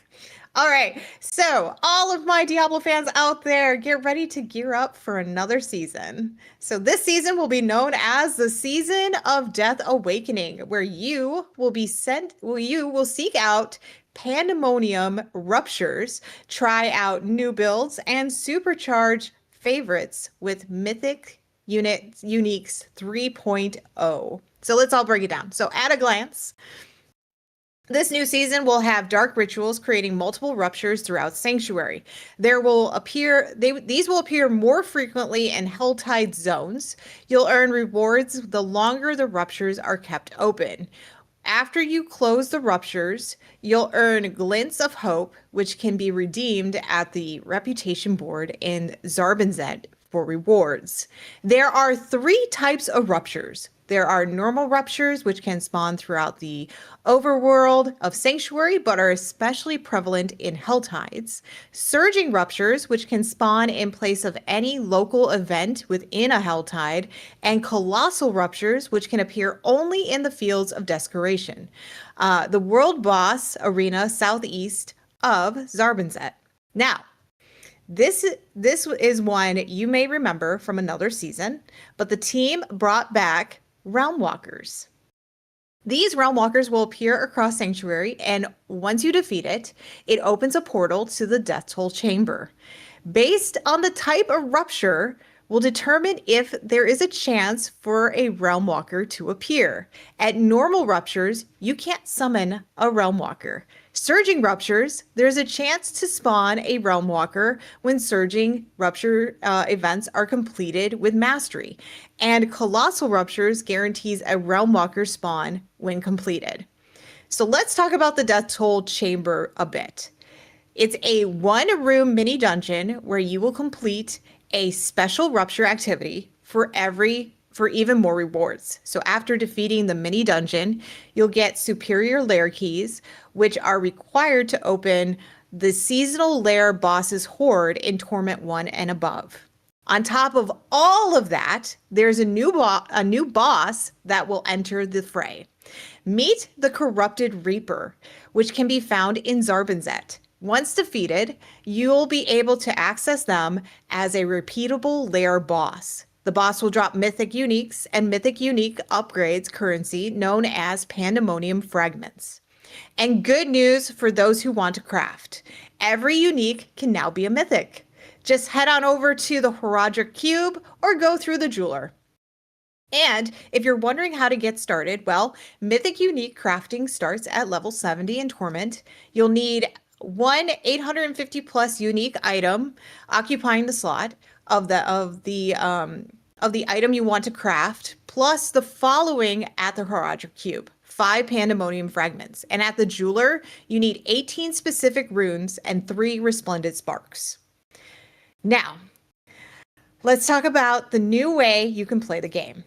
All right. So, all of my Diablo fans out there, get ready to gear up for another season. So, this season will be known as the Season of Death Awakening, where you will seek out pandemonium ruptures, try out new builds, and supercharge favorites with Mythic Uniques 3.0. So, let's all break it down. So, at a glance, this new season will have dark rituals creating multiple ruptures throughout Sanctuary. These will appear more frequently in Helltide zones. You'll earn rewards the longer the ruptures are kept open. After you close the ruptures, you'll earn glints of hope, which can be redeemed at the reputation board in Zarbinzet for rewards. There are three types of ruptures. There are normal ruptures, which can spawn throughout the overworld of Sanctuary, but are especially prevalent in Helltides. Surging ruptures, which can spawn in place of any local event within a Helltide. And colossal ruptures, which can appear only in the fields of Desecration. The world boss arena southeast of Zarbinzet. Now, this is one you may remember from another season, but the team brought back Realm Walkers. These Realm Walkers will appear across Sanctuary, and once you defeat it, it opens a portal to the Death Toll Chamber. Based on the type of rupture, will determine if there is a chance for a Realm Walker to appear. At normal ruptures, you can't summon a Realm Walker. Surging ruptures, there's a chance to spawn a Realm Walker when surging rupture events are completed with mastery. And colossal ruptures guarantees a Realm Walker spawn when completed. So let's talk about the Death Toll Chamber a bit. It's a one-room mini dungeon where you will complete a special rupture activity for even more rewards. So after defeating the mini dungeon, you'll get superior lair keys, which are required to open the seasonal lair boss's horde in Torment 1 and above. On top of all of that, there's a new boss that will enter the fray. Meet the Corrupted Reaper, which can be found in Zarbinzet. Once defeated, you'll be able to access them as a repeatable lair boss. The boss will drop Mythic Uniques and Mythic Unique upgrades currency known as Pandemonium Fragments. And good news for those who want to craft. Every unique can now be a Mythic. Just head on over to the Horadric Cube or go through the jeweler. And if you're wondering how to get started, well, Mythic Unique crafting starts at level 70 in Torment. You'll need one 850 plus unique item occupying the slot of the item you want to craft, plus the following at the Horadric Cube. 5 Pandemonium Fragments. And at the jeweler, you need 18 specific runes and 3 Resplendent Sparks. Now, let's talk about the new way you can play the game.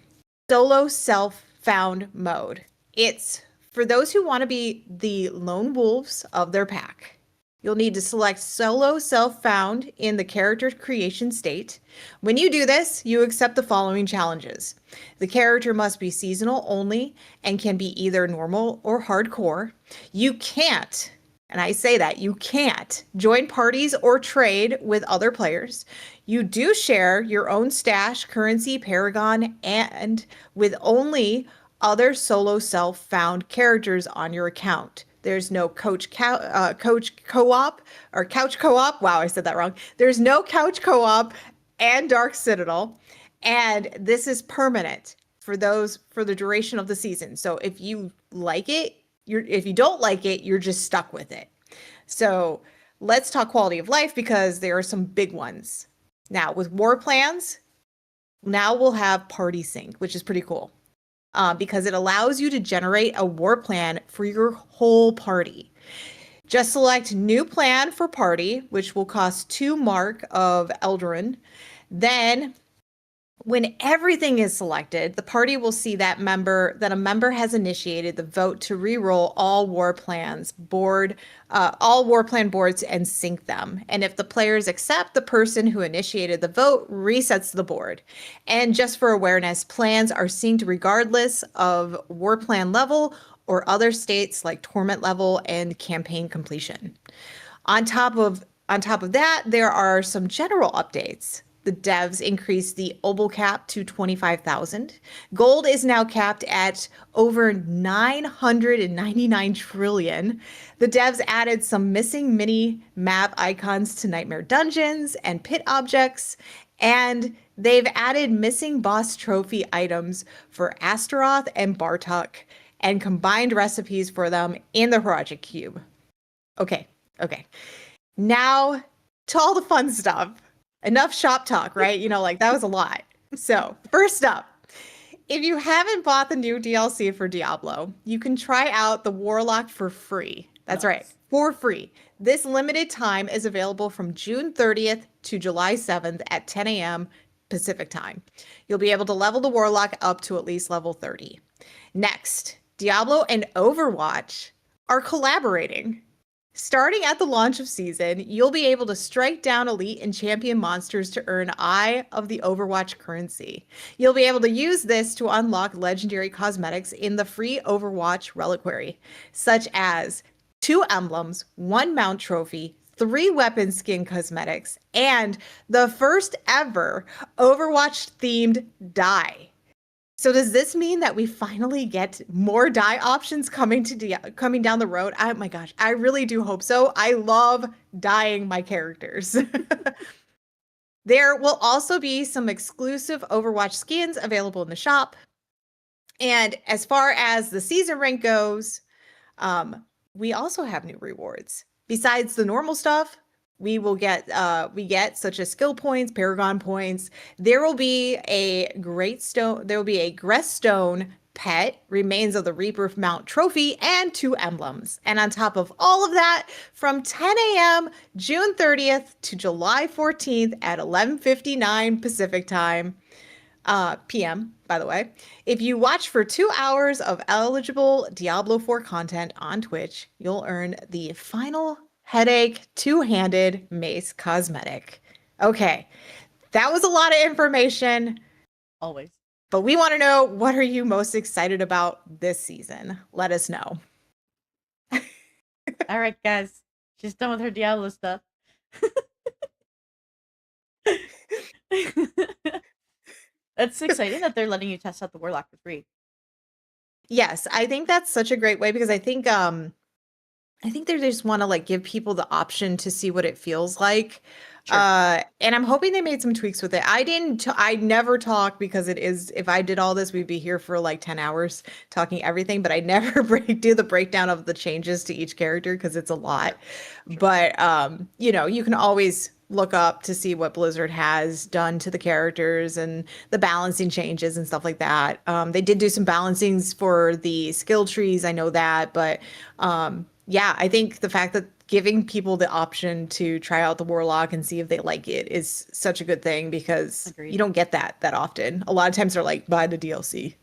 Solo self-found mode. It's for those who want to be the lone wolves of their pack. You'll need to select solo self-found in the character creation state. When you do this, you accept the following challenges. The character must be seasonal only and can be either normal or hardcore. You can't, And I say that you can't join parties or trade with other players. You do share your own stash, currency, paragon, and with only other solo self-found characters on your account. There's no coach co-op or couch co-op. Wow, I said that wrong. There's no couch co-op and Dark Citadel, and this is permanent for the duration of the season. So if you like it, if you don't like it, you're just stuck with it. So let's talk quality of life because there are some big ones. Now with war plans, now we'll have party sync, which is pretty cool. Because it allows you to generate a war plan for your whole party. Just select new plan for party, which will cost 2 mark of Eldarin. Then when everything is selected, the party will see that a member has initiated the vote to re-roll all war plan boards and sync them. And if the players accept, the person who initiated the vote resets the board. And just for awareness, plans are synced regardless of war plan level or other states like torment level and campaign completion. On top of that, there are some general updates. The devs increased the obol cap to 25,000. Gold is now capped at over 999 trillion. The devs added some missing mini map icons to Nightmare Dungeons and pit objects, and they've added missing boss trophy items for Astaroth and Bartok and combined recipes for them in the Project Cube. Okay. Now to all the fun stuff. Enough shop talk, right? That was a lot. So first up, if you haven't bought the new DLC for Diablo, you can try out the Warlock for free. That's right, for free. This limited time is available from June 30th to July 7th at 10 a.m. Pacific time. You'll be able to level the Warlock up to at least level 30. Next, Diablo and Overwatch are collaborating. Starting at the launch of season, you'll be able to strike down elite and champion monsters to earn Eye of the Overwatch currency. You'll be able to use this to unlock legendary cosmetics in the free Overwatch reliquary, such as 2 emblems, 1 mount trophy, 3 weapon skin cosmetics, and the first ever Overwatch-themed dye. So does this mean that we finally get more dye options coming down the road? Oh my gosh, I really do hope so. I love dyeing my characters. There will also be some exclusive Overwatch skins available in the shop. And as far as the season rank goes, we also have new rewards. Besides the normal stuff, we get such as skill points, paragon points. There will be a Greststone pet, remains of the Reaper Mount trophy, and 2 emblems. And on top of all of that, from 10 a.m. June 30th to July 14th at 11:59 Pacific time, PM, by the way, if you watch for 2 hours of eligible Diablo IV content on Twitch, you'll earn the final Headache 2-handed mace cosmetic. Okay, that was a lot of information. Always. But we want to know, what are you most excited about this season? Let us know. All right, guys. She's done with her Diablo stuff. That's exciting that they're letting you test out the Warlock for free. Yes, I think that's such a great way because I think they just want to give people the option to see what it feels like. Sure. And I'm hoping they made some tweaks with it. I never talk because if I did all this, we'd be here for 10 hours talking everything, but I never do the breakdown of the changes to each character because it's a lot. Sure. But, you can always look up to see what Blizzard has done to the characters and the balancing changes and stuff like that. They did do some balancings for the skill trees. I know that, but, yeah, I think the fact that giving people the option to try out the Warlock and see if they like it is such a good thing because Agreed. You don't get that often. A lot of times they're like, buy the DLC.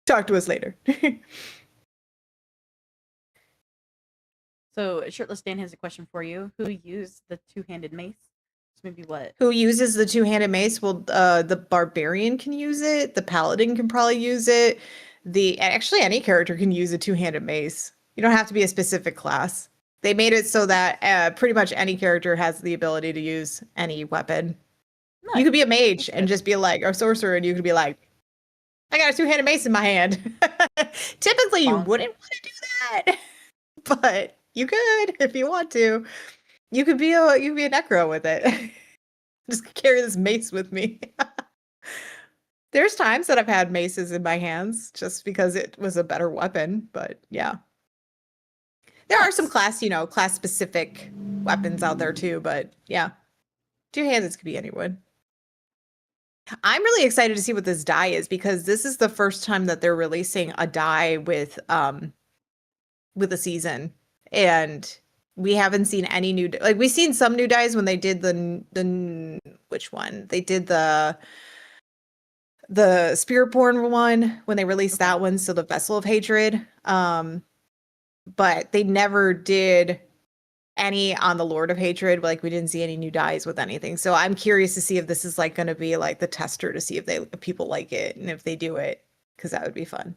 Talk to us later. So Shirtless Dan has a question for you. Who used the 2-handed mace? So maybe what? Who uses the 2-handed mace? Well, the Barbarian can use it. The Paladin can probably use it. Actually, any character can use a 2-handed mace. You don't have to be a specific class. They made it so that pretty much any character has the ability to use any weapon. Nice. You could be a mage and just be like, or sorcerer, and you could be like, I got a two-handed mace in my hand. Typically, you wouldn't want to do that, but you could if you want to. You could be a necro with it. Just carry this mace with me. There's times that I've had maces in my hands just because it was a better weapon, but yeah. There are some class specific weapons out there too, but yeah. Two-handed could be anyone. I'm really excited to see what this die is because this is the first time that they're releasing a die with a season, and we haven't seen any new we've seen some new dies when they did the which one? They did the Spiritborn one when they released that one, so the Vessel of Hatred. But they never did any on the Lord of Hatred. Like we didn't see any new dies with anything. So I'm curious to see if this is like going to be like the tester to see if people like it and if they do it, because that would be fun.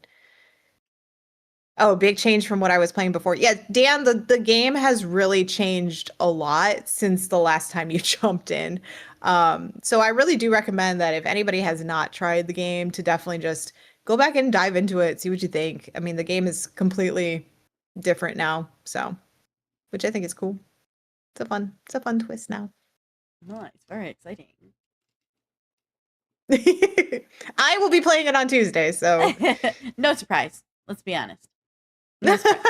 Oh, big change from what I was playing before. Yeah, Dan, the game has really changed a lot since the last time you jumped in. So I really do recommend that if anybody has not tried the game, to definitely just go back and dive into it, see what you think. I mean, the game is completely different now, so which I think is cool. It's a fun twist now. Nice, very exciting. I will be playing it on Tuesday, so no surprise. Let's be honest. No surprise.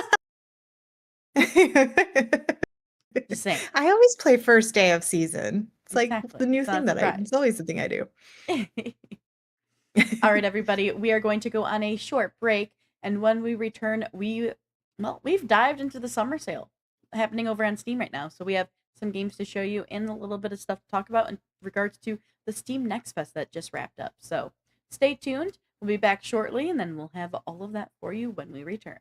Just saying. I always play first day of season. It's exactly. like the new thing it's always the thing I do. All right, everybody, we are going to go on a short break, and when we return, we've dived into the summer sale happening over on Steam right now. So we have some games to show you and a little bit of stuff to talk about in regards to the Steam Next Fest that just wrapped up. So stay tuned. We'll be back shortly, and then we'll have all of that for you when we return.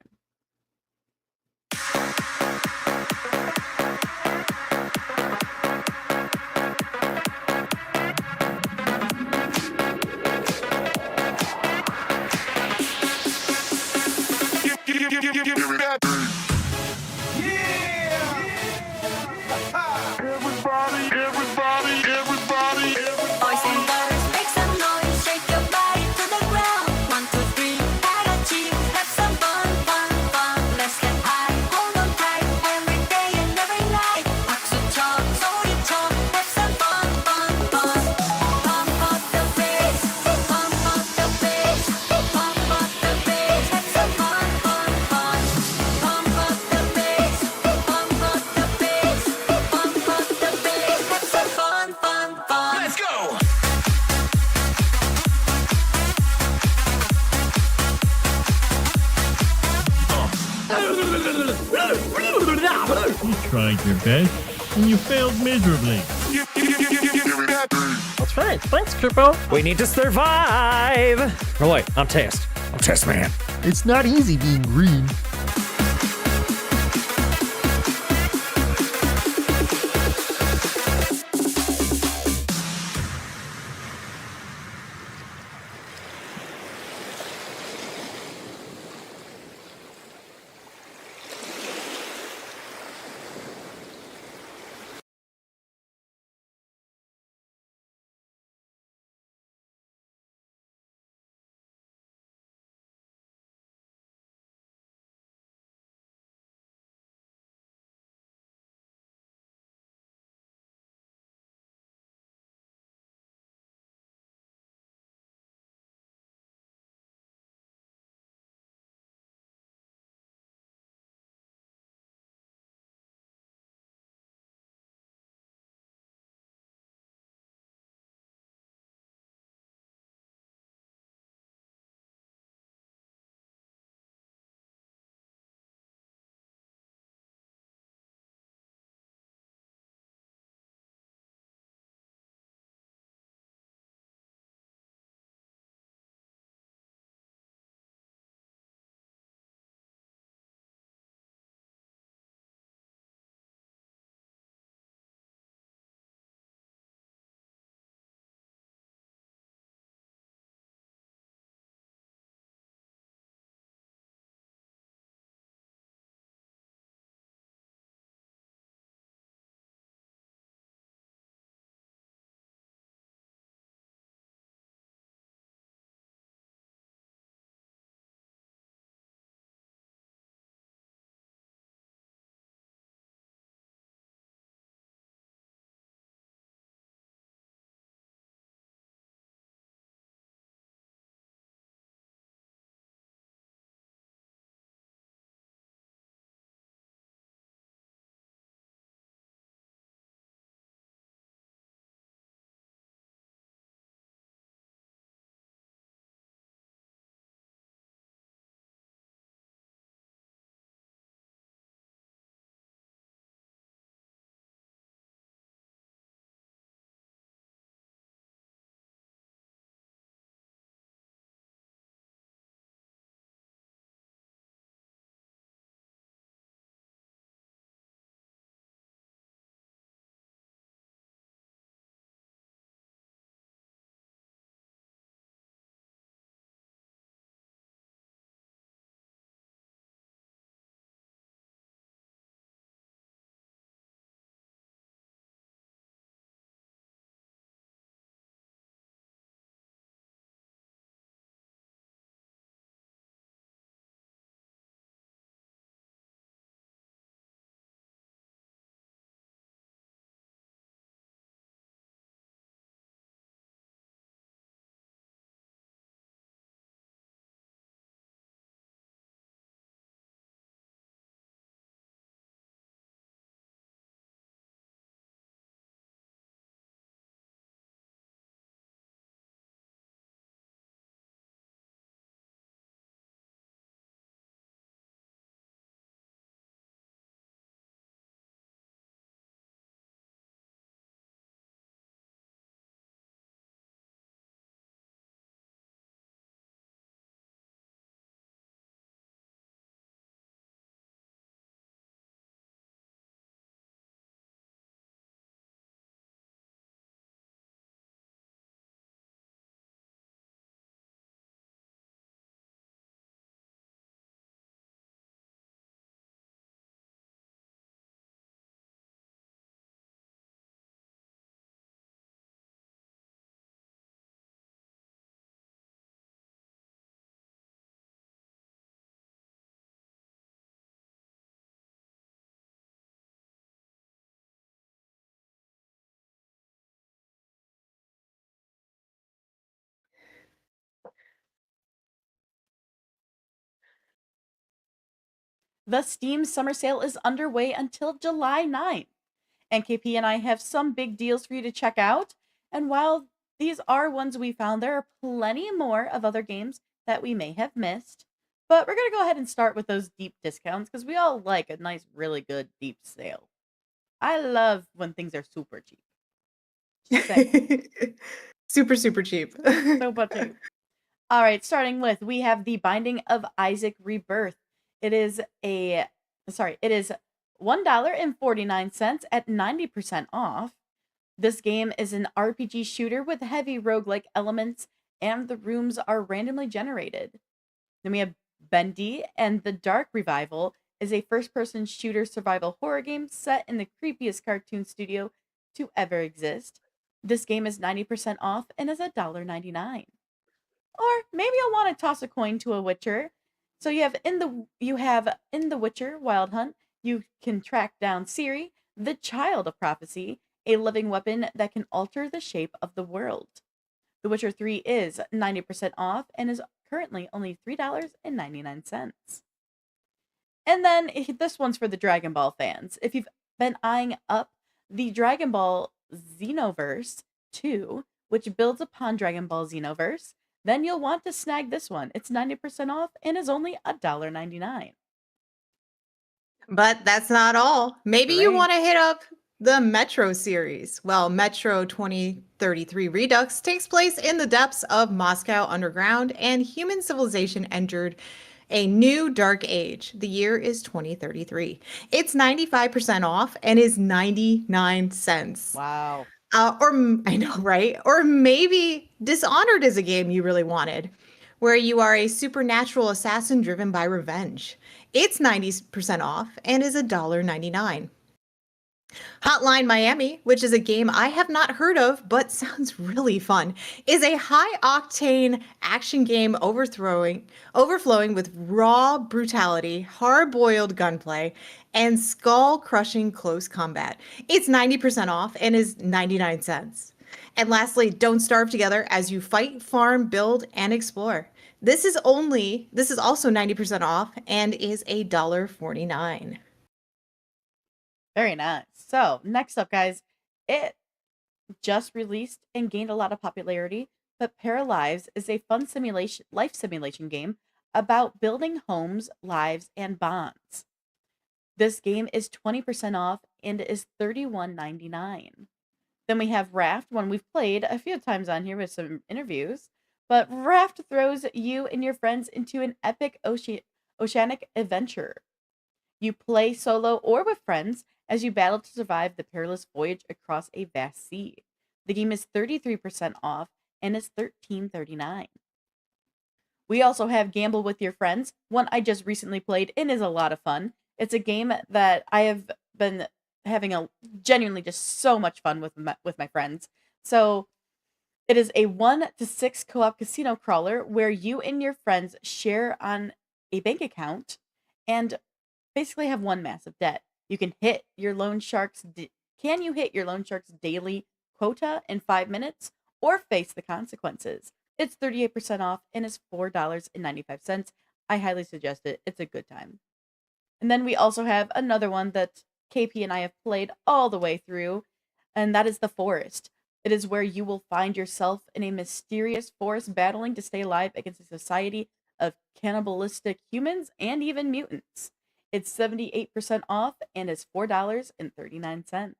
Tried your best, and you failed miserably. That's right. Thanks, Kupo. We need to survive. Oh, wait, I'm Test. I'm Test Man. It's not easy being green. The Steam summer sale is underway until July 9th. NKP and I have some big deals for you to check out. And while these are ones we found, there are plenty more of other games that we may have missed. But we're going to go ahead and start with those deep discounts because we all like a nice, really good deep sale. I love when things are super cheap. Just saying. Super, super cheap. So cheap. All right, starting with, we have The Binding of Isaac Rebirth. It is $1.49 at 90% off. This game is an RPG shooter with heavy roguelike elements, and the rooms are randomly generated. Then we have Bendy and the Dark Revival is a first-person shooter survival horror game set in the creepiest cartoon studio to ever exist. This game is 90% off and is $1.99. Or maybe you'll want to toss a coin to a Witcher. So you have in the Witcher Wild Hunt, you can track down Ciri, the Child of Prophecy, a living weapon that can alter the shape of the world. The Witcher 3 is 90% off and is currently only $3.99. And then this one's for the Dragon Ball fans. If you've been eyeing up the Dragon Ball Xenoverse 2, which builds upon Dragon Ball Xenoverse, then you'll want to snag this one. It's 90% off and is only $1.99. But that's not all. Maybe you Great. want to hit up the Metro series. Well, Metro 2033 Redux takes place in the depths of Moscow underground, and human civilization entered a new dark age. The year is 2033. It's 95% off and is 99 cents. Wow. I know, right? Or maybe Dishonored is a game you really wanted, where you are a supernatural assassin driven by revenge. It's 90% off and is $1.99. Hotline Miami, which is a game I have not heard of but sounds really fun, is a high-octane action game overflowing with raw brutality, hard-boiled gunplay, and skull-crushing close combat. It's 90% off and is 99 cents. And lastly, Don't Starve Together as you fight, farm, build, and explore. This is also 90% off and is $1.49. Very nice. So, next up, guys, it just released and gained a lot of popularity, but Paralives is a fun life simulation game about building homes, lives, and bonds. This game is 20% off and is $31.99. Then we have Raft, one we've played a few times on here with some interviews, but Raft throws you and your friends into an epic oceanic adventure. You play solo or with friends as you battle to survive the perilous voyage across a vast sea. The game is 33% off and is $13.39. We also have Gamble with Your Friends, one I just recently played and is a lot of fun. It's a game that I have been having a genuinely just so much fun with my friends. So it is a 1 to 6 co-op casino crawler where you and your friends share on a bank account and basically have one massive debt. You can hit your loan shark's can you hit your loan shark's daily quota in 5 minutes or face the consequences? It's 38% off and is $4.95. I highly suggest it. It's a good time. And then we also have another one that KP and I have played all the way through, and that is The Forest. It is where you will find yourself in a mysterious forest battling to stay alive against a society of cannibalistic humans and even mutants. It's 78% off and is $4.39.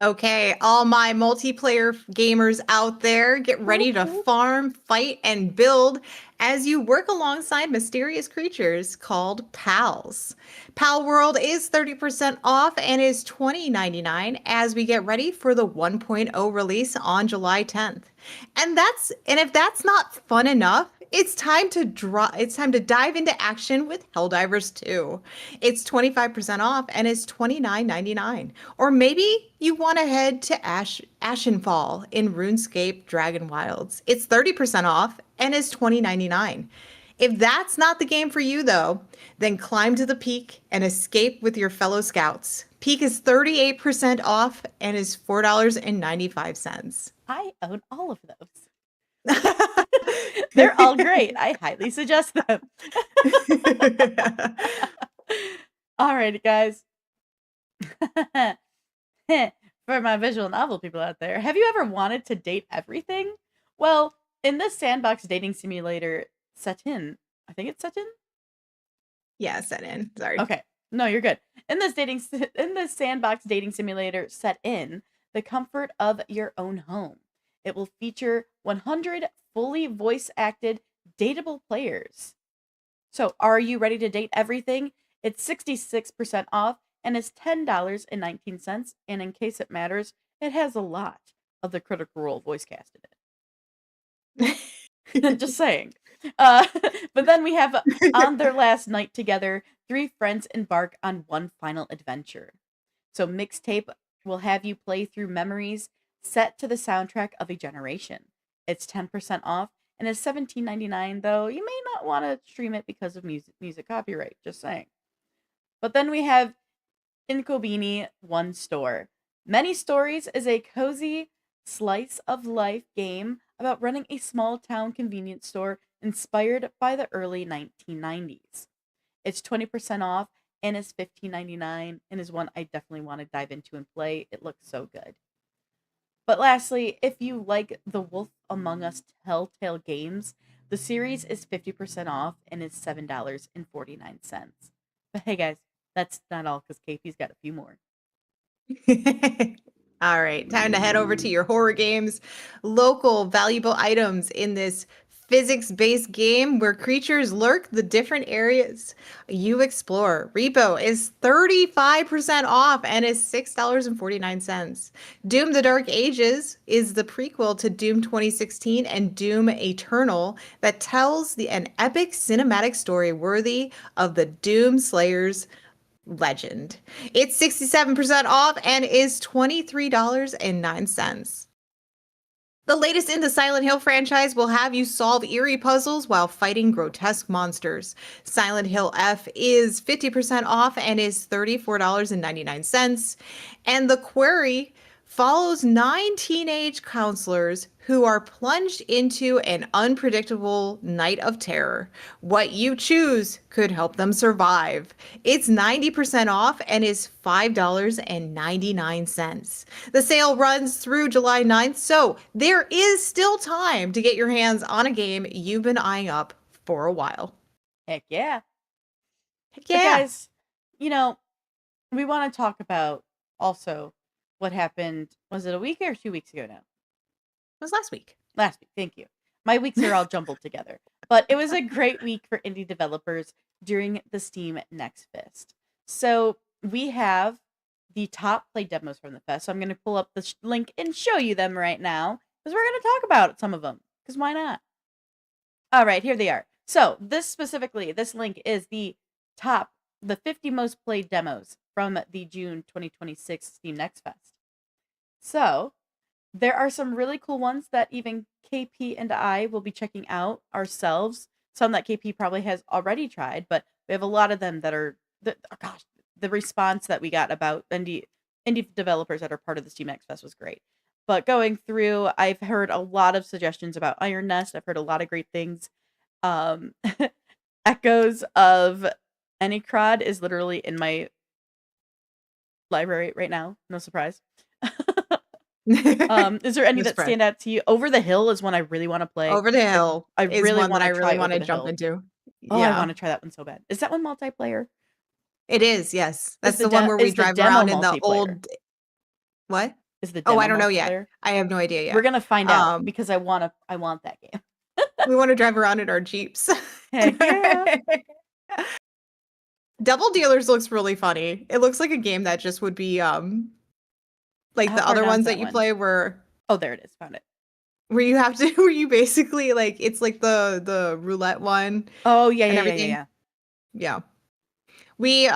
Okay, all my multiplayer gamers out there, get ready to Woo-hoo. farm, fight, and build as you work alongside mysterious creatures called pals. Pal World is 30% off and is $20.99 as we get ready for the 1.0 release on July 10th. And if that's not fun enough, it's time to dive into action with Helldivers 2. It's 25% off and is $29.99. Or maybe you want to head to Ashenfall in RuneScape Dragon Wilds. It's 30% off and is $20.99. If that's not the game for you though, then climb to the peak and escape with your fellow scouts. Peak is 38% off and is $4.95. I own all of those. They're all great. I highly suggest them. Alrighty, guys. For my visual novel people out there, have you ever wanted to date everything? Well, in this sandbox dating simulator set in, I think it's set in? Yeah, set in. Sorry. Okay. No, you're good. In this sandbox dating simulator set in the comfort of your own home. It will feature 100 fully voice acted dateable players. So, are you ready to date everything? It's 66% off and is $10.19. And in case it matters, it has a lot of the Critical Role voice cast in it. Just saying. But then we have on their last night together, 3 friends embark on one final adventure. So, Mixtape will have you play through memories set to the soundtrack of a generation. It's 10% off and is $17.99, though you may not want to stream it because of music copyright, just saying. But then we have Inkobini One Store. Many Stories is a cozy slice of life game about running a small town convenience store inspired by the early 1990s. It's 20% off and is $15.99 and is one I definitely want to dive into and play. It looks so good. But lastly, if you like the Wolf Among Us Telltale games, the series is 50% off and is $7.49. But hey guys, that's not all because KP's got a few more. All right, time to head over to your horror games. Local valuable items in this physics-based game where creatures lurk the different areas you explore. Repo is 35% off and is $6.49. Doom the Dark Ages is the prequel to Doom 2016 and Doom Eternal that tells an epic cinematic story worthy of the Doom Slayers legend. It's 67% off and is $23.09. The latest in the Silent Hill franchise will have you solve eerie puzzles while fighting grotesque monsters. Silent Hill F is 50% off and is $34.99. And The Quarry follows 9 teenage counselors who are plunged into an unpredictable night of terror. What you choose could help them survive. It's 90% off and is $5.99. The sale runs through July 9th, so there is still time to get your hands on a game you've been eyeing up for a while. Heck yeah. Heck But yeah. guys, we want to talk about also what happened. Was it a week or 2 weeks ago now? It was last week. Last week, thank you. My weeks are all jumbled together. But it was a great week for indie developers during the Steam Next Fest. So we have the top play demos from the fest. So I'm going to pull up the link and show you them right now because we're going to talk about some of them. Because why not? All right, here they are. So this link is the 50 most played demos from the June 2026 Steam Next Fest. So there are some really cool ones that even KP and I will be checking out ourselves. Some that KP probably has already tried, but we have a lot of them that are, the response that we got about indie developers that are part of the Steam Next Fest was great. But going through, I've heard a lot of suggestions about Iron Nest. I've heard a lot of great things. Echoes of Anycrod is literally in my library right now. No surprise. Is there any that stand out to you? Over the Hill is one I really want to play. Over the Hill I is really one that want I to really try want to Over the jump Hill. into. Oh, I Yeah. want to try that one so bad. Is that one multiplayer? It is, yes. That's the the one where we is the drive demo around in the multiplayer? old. What? Is the demo Oh, I don't know yet. multiplayer? I have no idea yet. We're gonna find out because I want that game. We want to drive around in our Jeeps. Heck yeah. Double Dealers looks really funny. It looks like a game that just would be like How the far other down's ones that that you one? play where Oh, there it is. Found it. where you have to where you basically like it's like the roulette one. Oh yeah, and yeah, everything. yeah. Yeah. We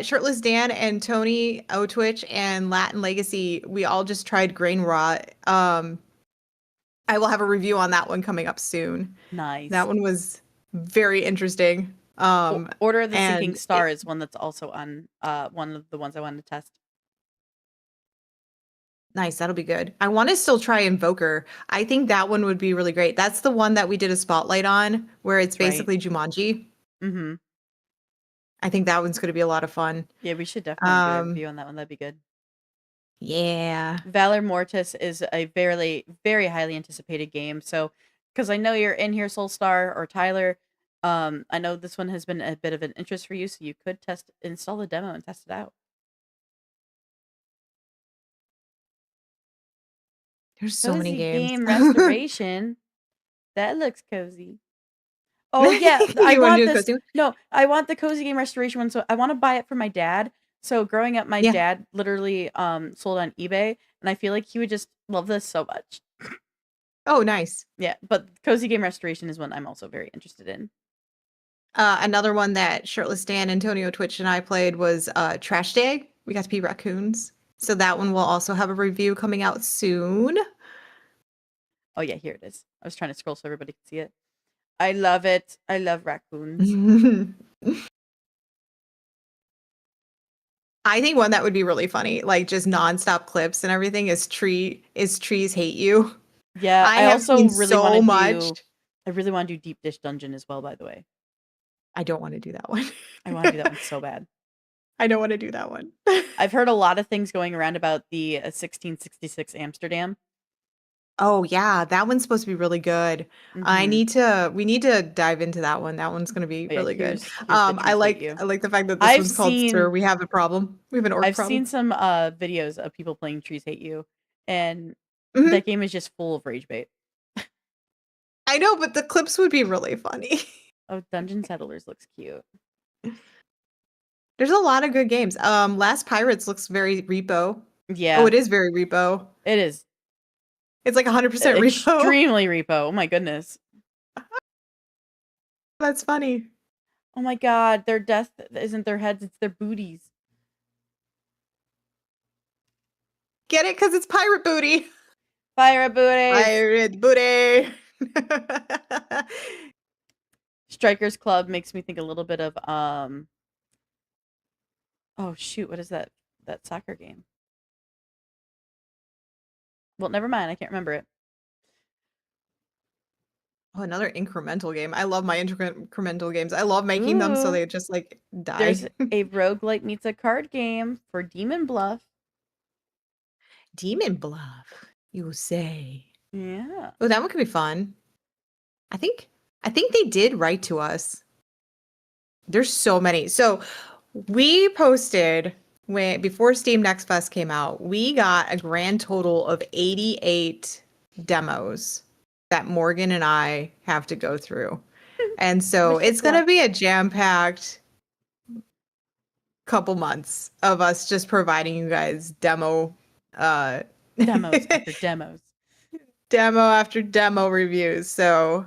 Shirtless Dan and Tony Otwitch and Latin Legacy, we all just tried Grain Rot. I will have a review on that one coming up soon. Nice. That one was very interesting. Order of the Sinking and Star is one that's also on one of the ones I wanted to test. Nice, that'll be good. I want to still try Invoker. I think that one would be really great. That's the one that we did a spotlight on, where it's That's right. basically Jumanji. Mm-hmm. I think that one's going to be a lot of fun. Yeah, we should definitely do a review on that one. That'd be good. Yeah. Valor Mortis is a very, very highly anticipated game. So, because I know you're in here, Soulstar or Tyler, I know this one has been a bit of an interest for you, so you could install the demo and test it out. There's so many Cozy games. game restoration. That looks cozy. Oh yeah, I You wanna want do a this. cozy one? No, I want the cozy game restoration one. So I want to buy it for my dad. So growing up, my Yeah. dad literally sold on eBay, and I feel like he would just love this so much. Oh, nice. Yeah, but cozy game restoration is one I'm also very interested in. Another one that Shirtless Dan, Antonio Twitch, and I played was Trash Day. We got to be raccoons. So that one will also have a review coming out soon. Oh yeah, here it is. I was trying to scroll so everybody could see it. I love it. I love raccoons. I think one that would be really funny, like just nonstop clips and everything, is Trees Hate You. Yeah, I I have also seen really so want to much. I really want to do Deep Dish Dungeon as well, by the way. I don't want to do that one. I want to do that one so bad. I don't want to do that one. I've heard a lot of things going around about the 1666 Amsterdam. Oh yeah, that one's supposed to be really good. Mhm. We need to dive into that one. That one's gonna be Oh, yeah, really good. here's the Trees Hate You. I like the fact that this I've one's called Sir, we have a problem. We have an orc I've problem. seen some videos of people playing Trees Hate You, and Mhm. that game is just full of rage bait. I know, but the clips would be really funny. Oh, Dungeon Settlers looks cute. There's a lot of good games. Last Pirates looks very repo. Yeah. Oh, it is very repo. It is. It's like 100% repo. Extremely repo. Oh my goodness. That's funny. Oh my god, their death isn't their heads, it's their booties. Get it? Because it's pirate booty. Fire booties. Pirate booty. Strikers Club makes me think a little bit of oh shoot, what is that soccer game? Well, never mind, I can't remember it. Oh, another incremental game. I love my incremental games. I love making them so Ooh. they just like die. There's a roguelike meets a card game for Demon Bluff. Demon Bluff, you say? Yeah. Oh, that one could be fun. I think they did write to us. There's so many. So we posted before Steam Next Fest came out, we got a grand total of 88 demos that Morgan and I have to go through. And so Wish us it's going to luck. be a jam-packed couple months of us just providing you guys demos after demos. Demo after demo reviews. So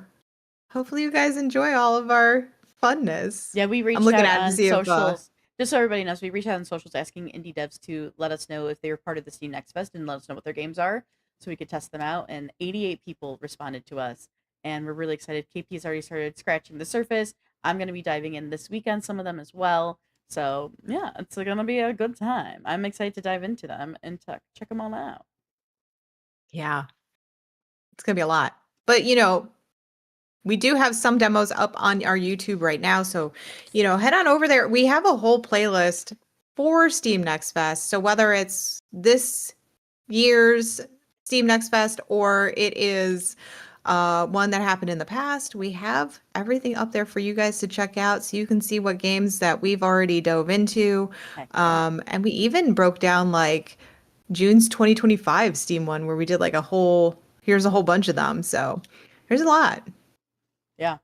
hopefully you guys enjoy all of our funness. Yeah, we reached looking out at it to on see if, socials. Just so everybody knows, we reached out on socials asking indie devs to let us know if they were part of the Steam Next Fest and let us know what their games are so we could test them out. And 88 people responded to us. And we're really excited. KP's already started scratching the surface. I'm going to be diving in this week on some of them as well. So, yeah, it's going to be a good time. I'm excited to dive into them and check them all out. Yeah. It's going to be a lot. But, you know, we do have some demos up on our YouTube right now. So, you know, head on over there. We have a whole playlist for Steam Next Fest. So whether it's this year's Steam Next Fest or it is one that happened in the past, we have everything up there for you guys to check out so you can see what games that we've already dove into. And we even broke down like June's 2025 Steam one where we did like here's a whole bunch of them. So there's a lot. Yeah.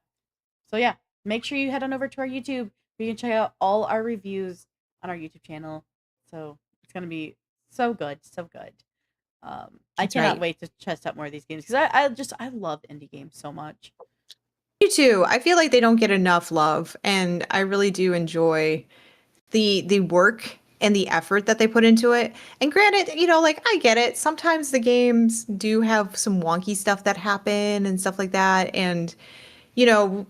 So yeah, make sure you head on over to our YouTube. You can check out all our reviews on our YouTube channel. So it's gonna be so good, so good. I cannot wait to test out more of these games because I love indie games so much. Me too. I feel like they don't get enough love, and I really do enjoy the work and the effort that they put into it. And granted, you know, like I get it. Sometimes the games do have some wonky stuff that happen and stuff like that. And, you know,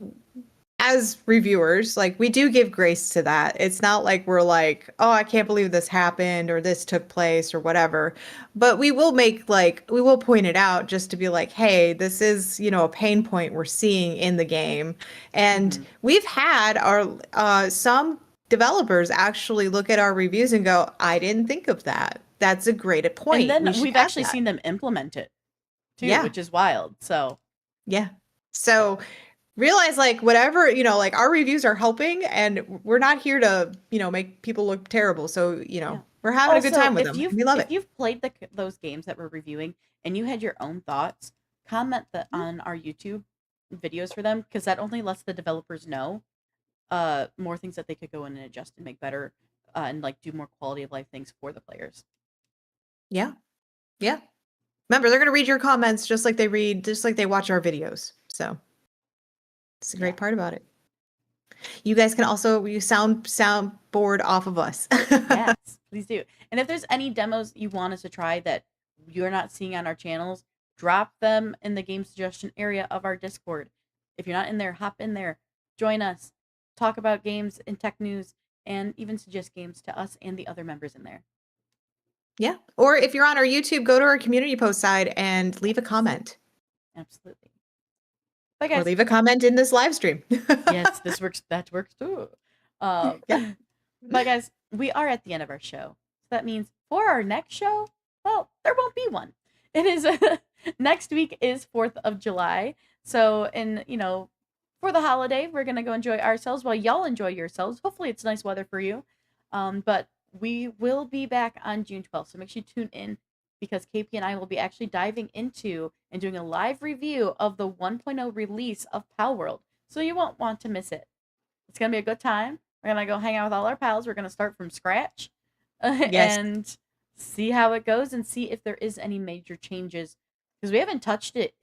as reviewers, like we do give grace to that. It's not like we're like, oh, I can't believe this happened or this took place or whatever. But we will we will point it out just to be like, hey, this is, a pain point we're seeing in the game. And we've had our some developers actually look at our reviews and go, I didn't think of that. That's a great point. And We then should we've have actually that. seen them implement it too, Yeah. which is wild. So Yeah. So realize like whatever, like our reviews are helping and we're not here to, make people look terrible. So, yeah. we're having a good Also, time with them. We love if it. you've played those games that we're reviewing and you had your own thoughts, comment on our YouTube videos for them, because that only lets the developers know more things that they could go in and adjust and make better, and like do more quality of life things for the players. Yeah. Yeah. Remember, they're going to read your comments just like they watch our videos. So it's a great part about it. You guys can also use soundboard off of us. Yes, please do. And if there's any demos you want us to try that you're not seeing on our channels, drop them in the game suggestion area of our Discord. If you're not in there, hop in there, join us, talk about games and tech news, and even suggest games to us and the other members in there. Yeah. Or if you're on our YouTube, go to our community post side and leave a comment. Absolutely. Bye, guys. Or leave a comment in this live stream. Yes, this works. That works too. Yeah. But guys, we are at the end of our show. So that means for our next show, well, there won't be one. It is next week is 4th of July. So, for the holiday, we're gonna go enjoy ourselves while y'all enjoy yourselves. Hopefully, it's nice weather for you. But we will be back on June 12th. So make sure you tune in, because KP and I will be actually diving into and doing a live review of the 1.0 release of Pal World. So you won't want to miss it. It's going to be a good time. We're going to go hang out with all our pals. We're going to start from scratch and see how it goes and see if there is any major changes, because we haven't touched it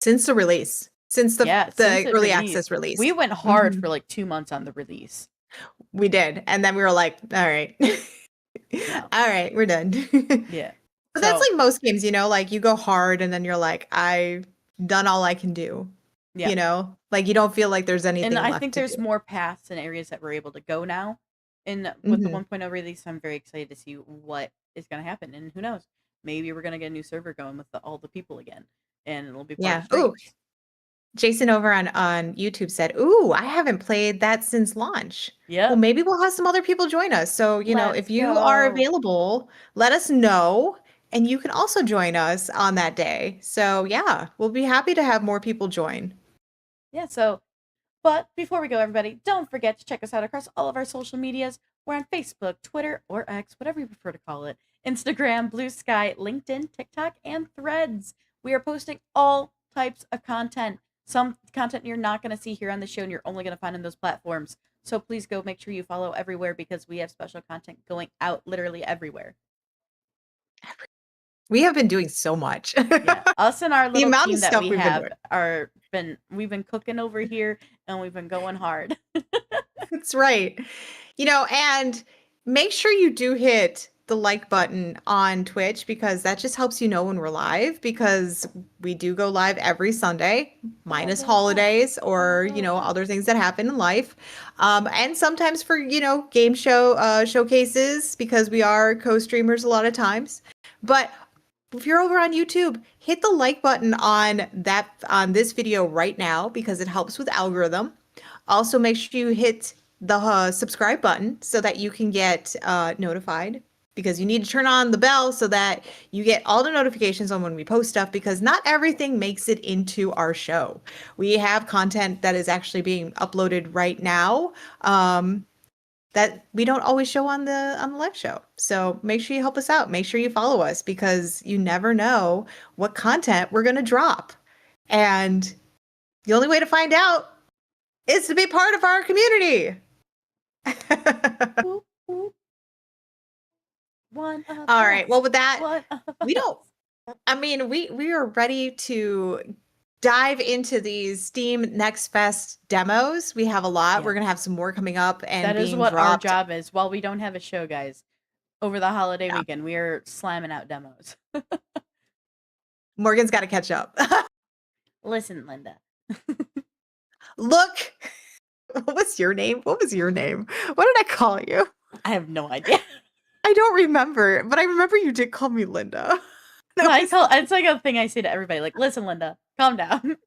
since the release. Since the early access release. We went hard for like 2 months on the release. We did. And then we were like, all right. All right, we're done. Yeah. But that's like most games, like you go hard and then you're like, I've done all I can do. Yeah. Like you don't feel like there's anything left. And I think there's more paths and areas that we're able to go now. And with the 1.0 release, I'm very excited to see what is going to happen. And who knows? Maybe we're going to get a new server going with all the people again. And it'll be part of streams. Jason over on YouTube said, ooh, I haven't played that since launch. Yeah. Well, maybe we'll have some other people join us. So, if you are available, let us know. And you can also join us on that day. So, yeah, we'll be happy to have more people join. Yeah, but before we go, everybody, don't forget to check us out across all of our social medias. We're on Facebook, Twitter, or X, whatever you prefer to call it, Instagram, Blue Sky, LinkedIn, TikTok, and Threads. We are posting all types of content. Some content you're not going to see here on the show and you're only going to find on those platforms. So please go make sure you follow everywhere, because we have special content going out literally everywhere. We have been doing so much. Yeah, us and our little team that we have we've been cooking over here, and we've been going hard. That's right. And make sure you do hit the like button on Twitch, because that just helps you know when we're live, because we do go live every Sunday, minus holidays or, other things that happen in life. And sometimes for, game showcases, because we are co-streamers a lot of times. But if you're over on YouTube, hit the like button on this video right now, because it helps with algorithm. Also, make sure you hit the subscribe button so that you can get notified, because you need to turn on the bell so that you get all the notifications on when we post stuff, because not everything makes it into our show. We have content that is actually being uploaded right now that we don't always show on the live show. So make sure you help us out. Make sure you follow us, because you never know what content we're going to drop. And the only way to find out is to be part of our community. All right. Well, with that, we are ready to dive into these Steam Next Fest demos. We have a lot. Yeah. We're going to have some more coming up. And that is what our job is. While we don't have a show, guys, over the holiday weekend, we are slamming out demos. Morgan's got to catch up. Listen, Linda. Look, what was your name? What was your name? What did I call you? I have no idea. I don't remember, but I remember you did call me Linda. No, it's like a thing I say to everybody. Like, listen, Linda, calm down.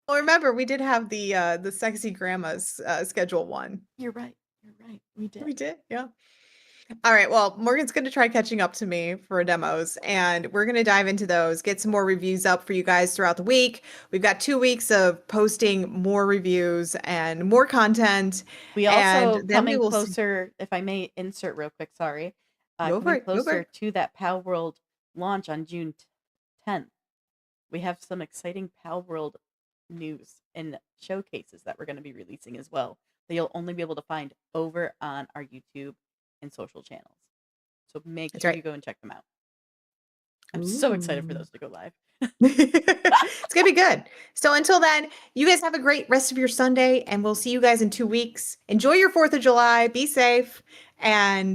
Well, remember we did have the sexy grandmas schedule one. You're right. You're right. We did. We did, yeah. All right. Well, Morgan's going to try catching up to me for demos, and we're going to dive into those, get some more reviews up for you guys throughout the week. We've got 2 weeks of posting more reviews and more content. We also and then coming we will closer, if I may insert real quick, sorry. Go for Coming it, go for closer it. to that PAL World launch on June 10th. We have some exciting PAL World news and showcases that we're going to be releasing as well that you'll only be able to find over on our YouTube and social channels. So make That's sure right. you go and check them out. I'm so excited for Ooh. those to go live. It's going to be good. So until then, you guys have a great rest of your Sunday, and we'll see you guys in 2 weeks. Enjoy your 4th of July. Be safe. And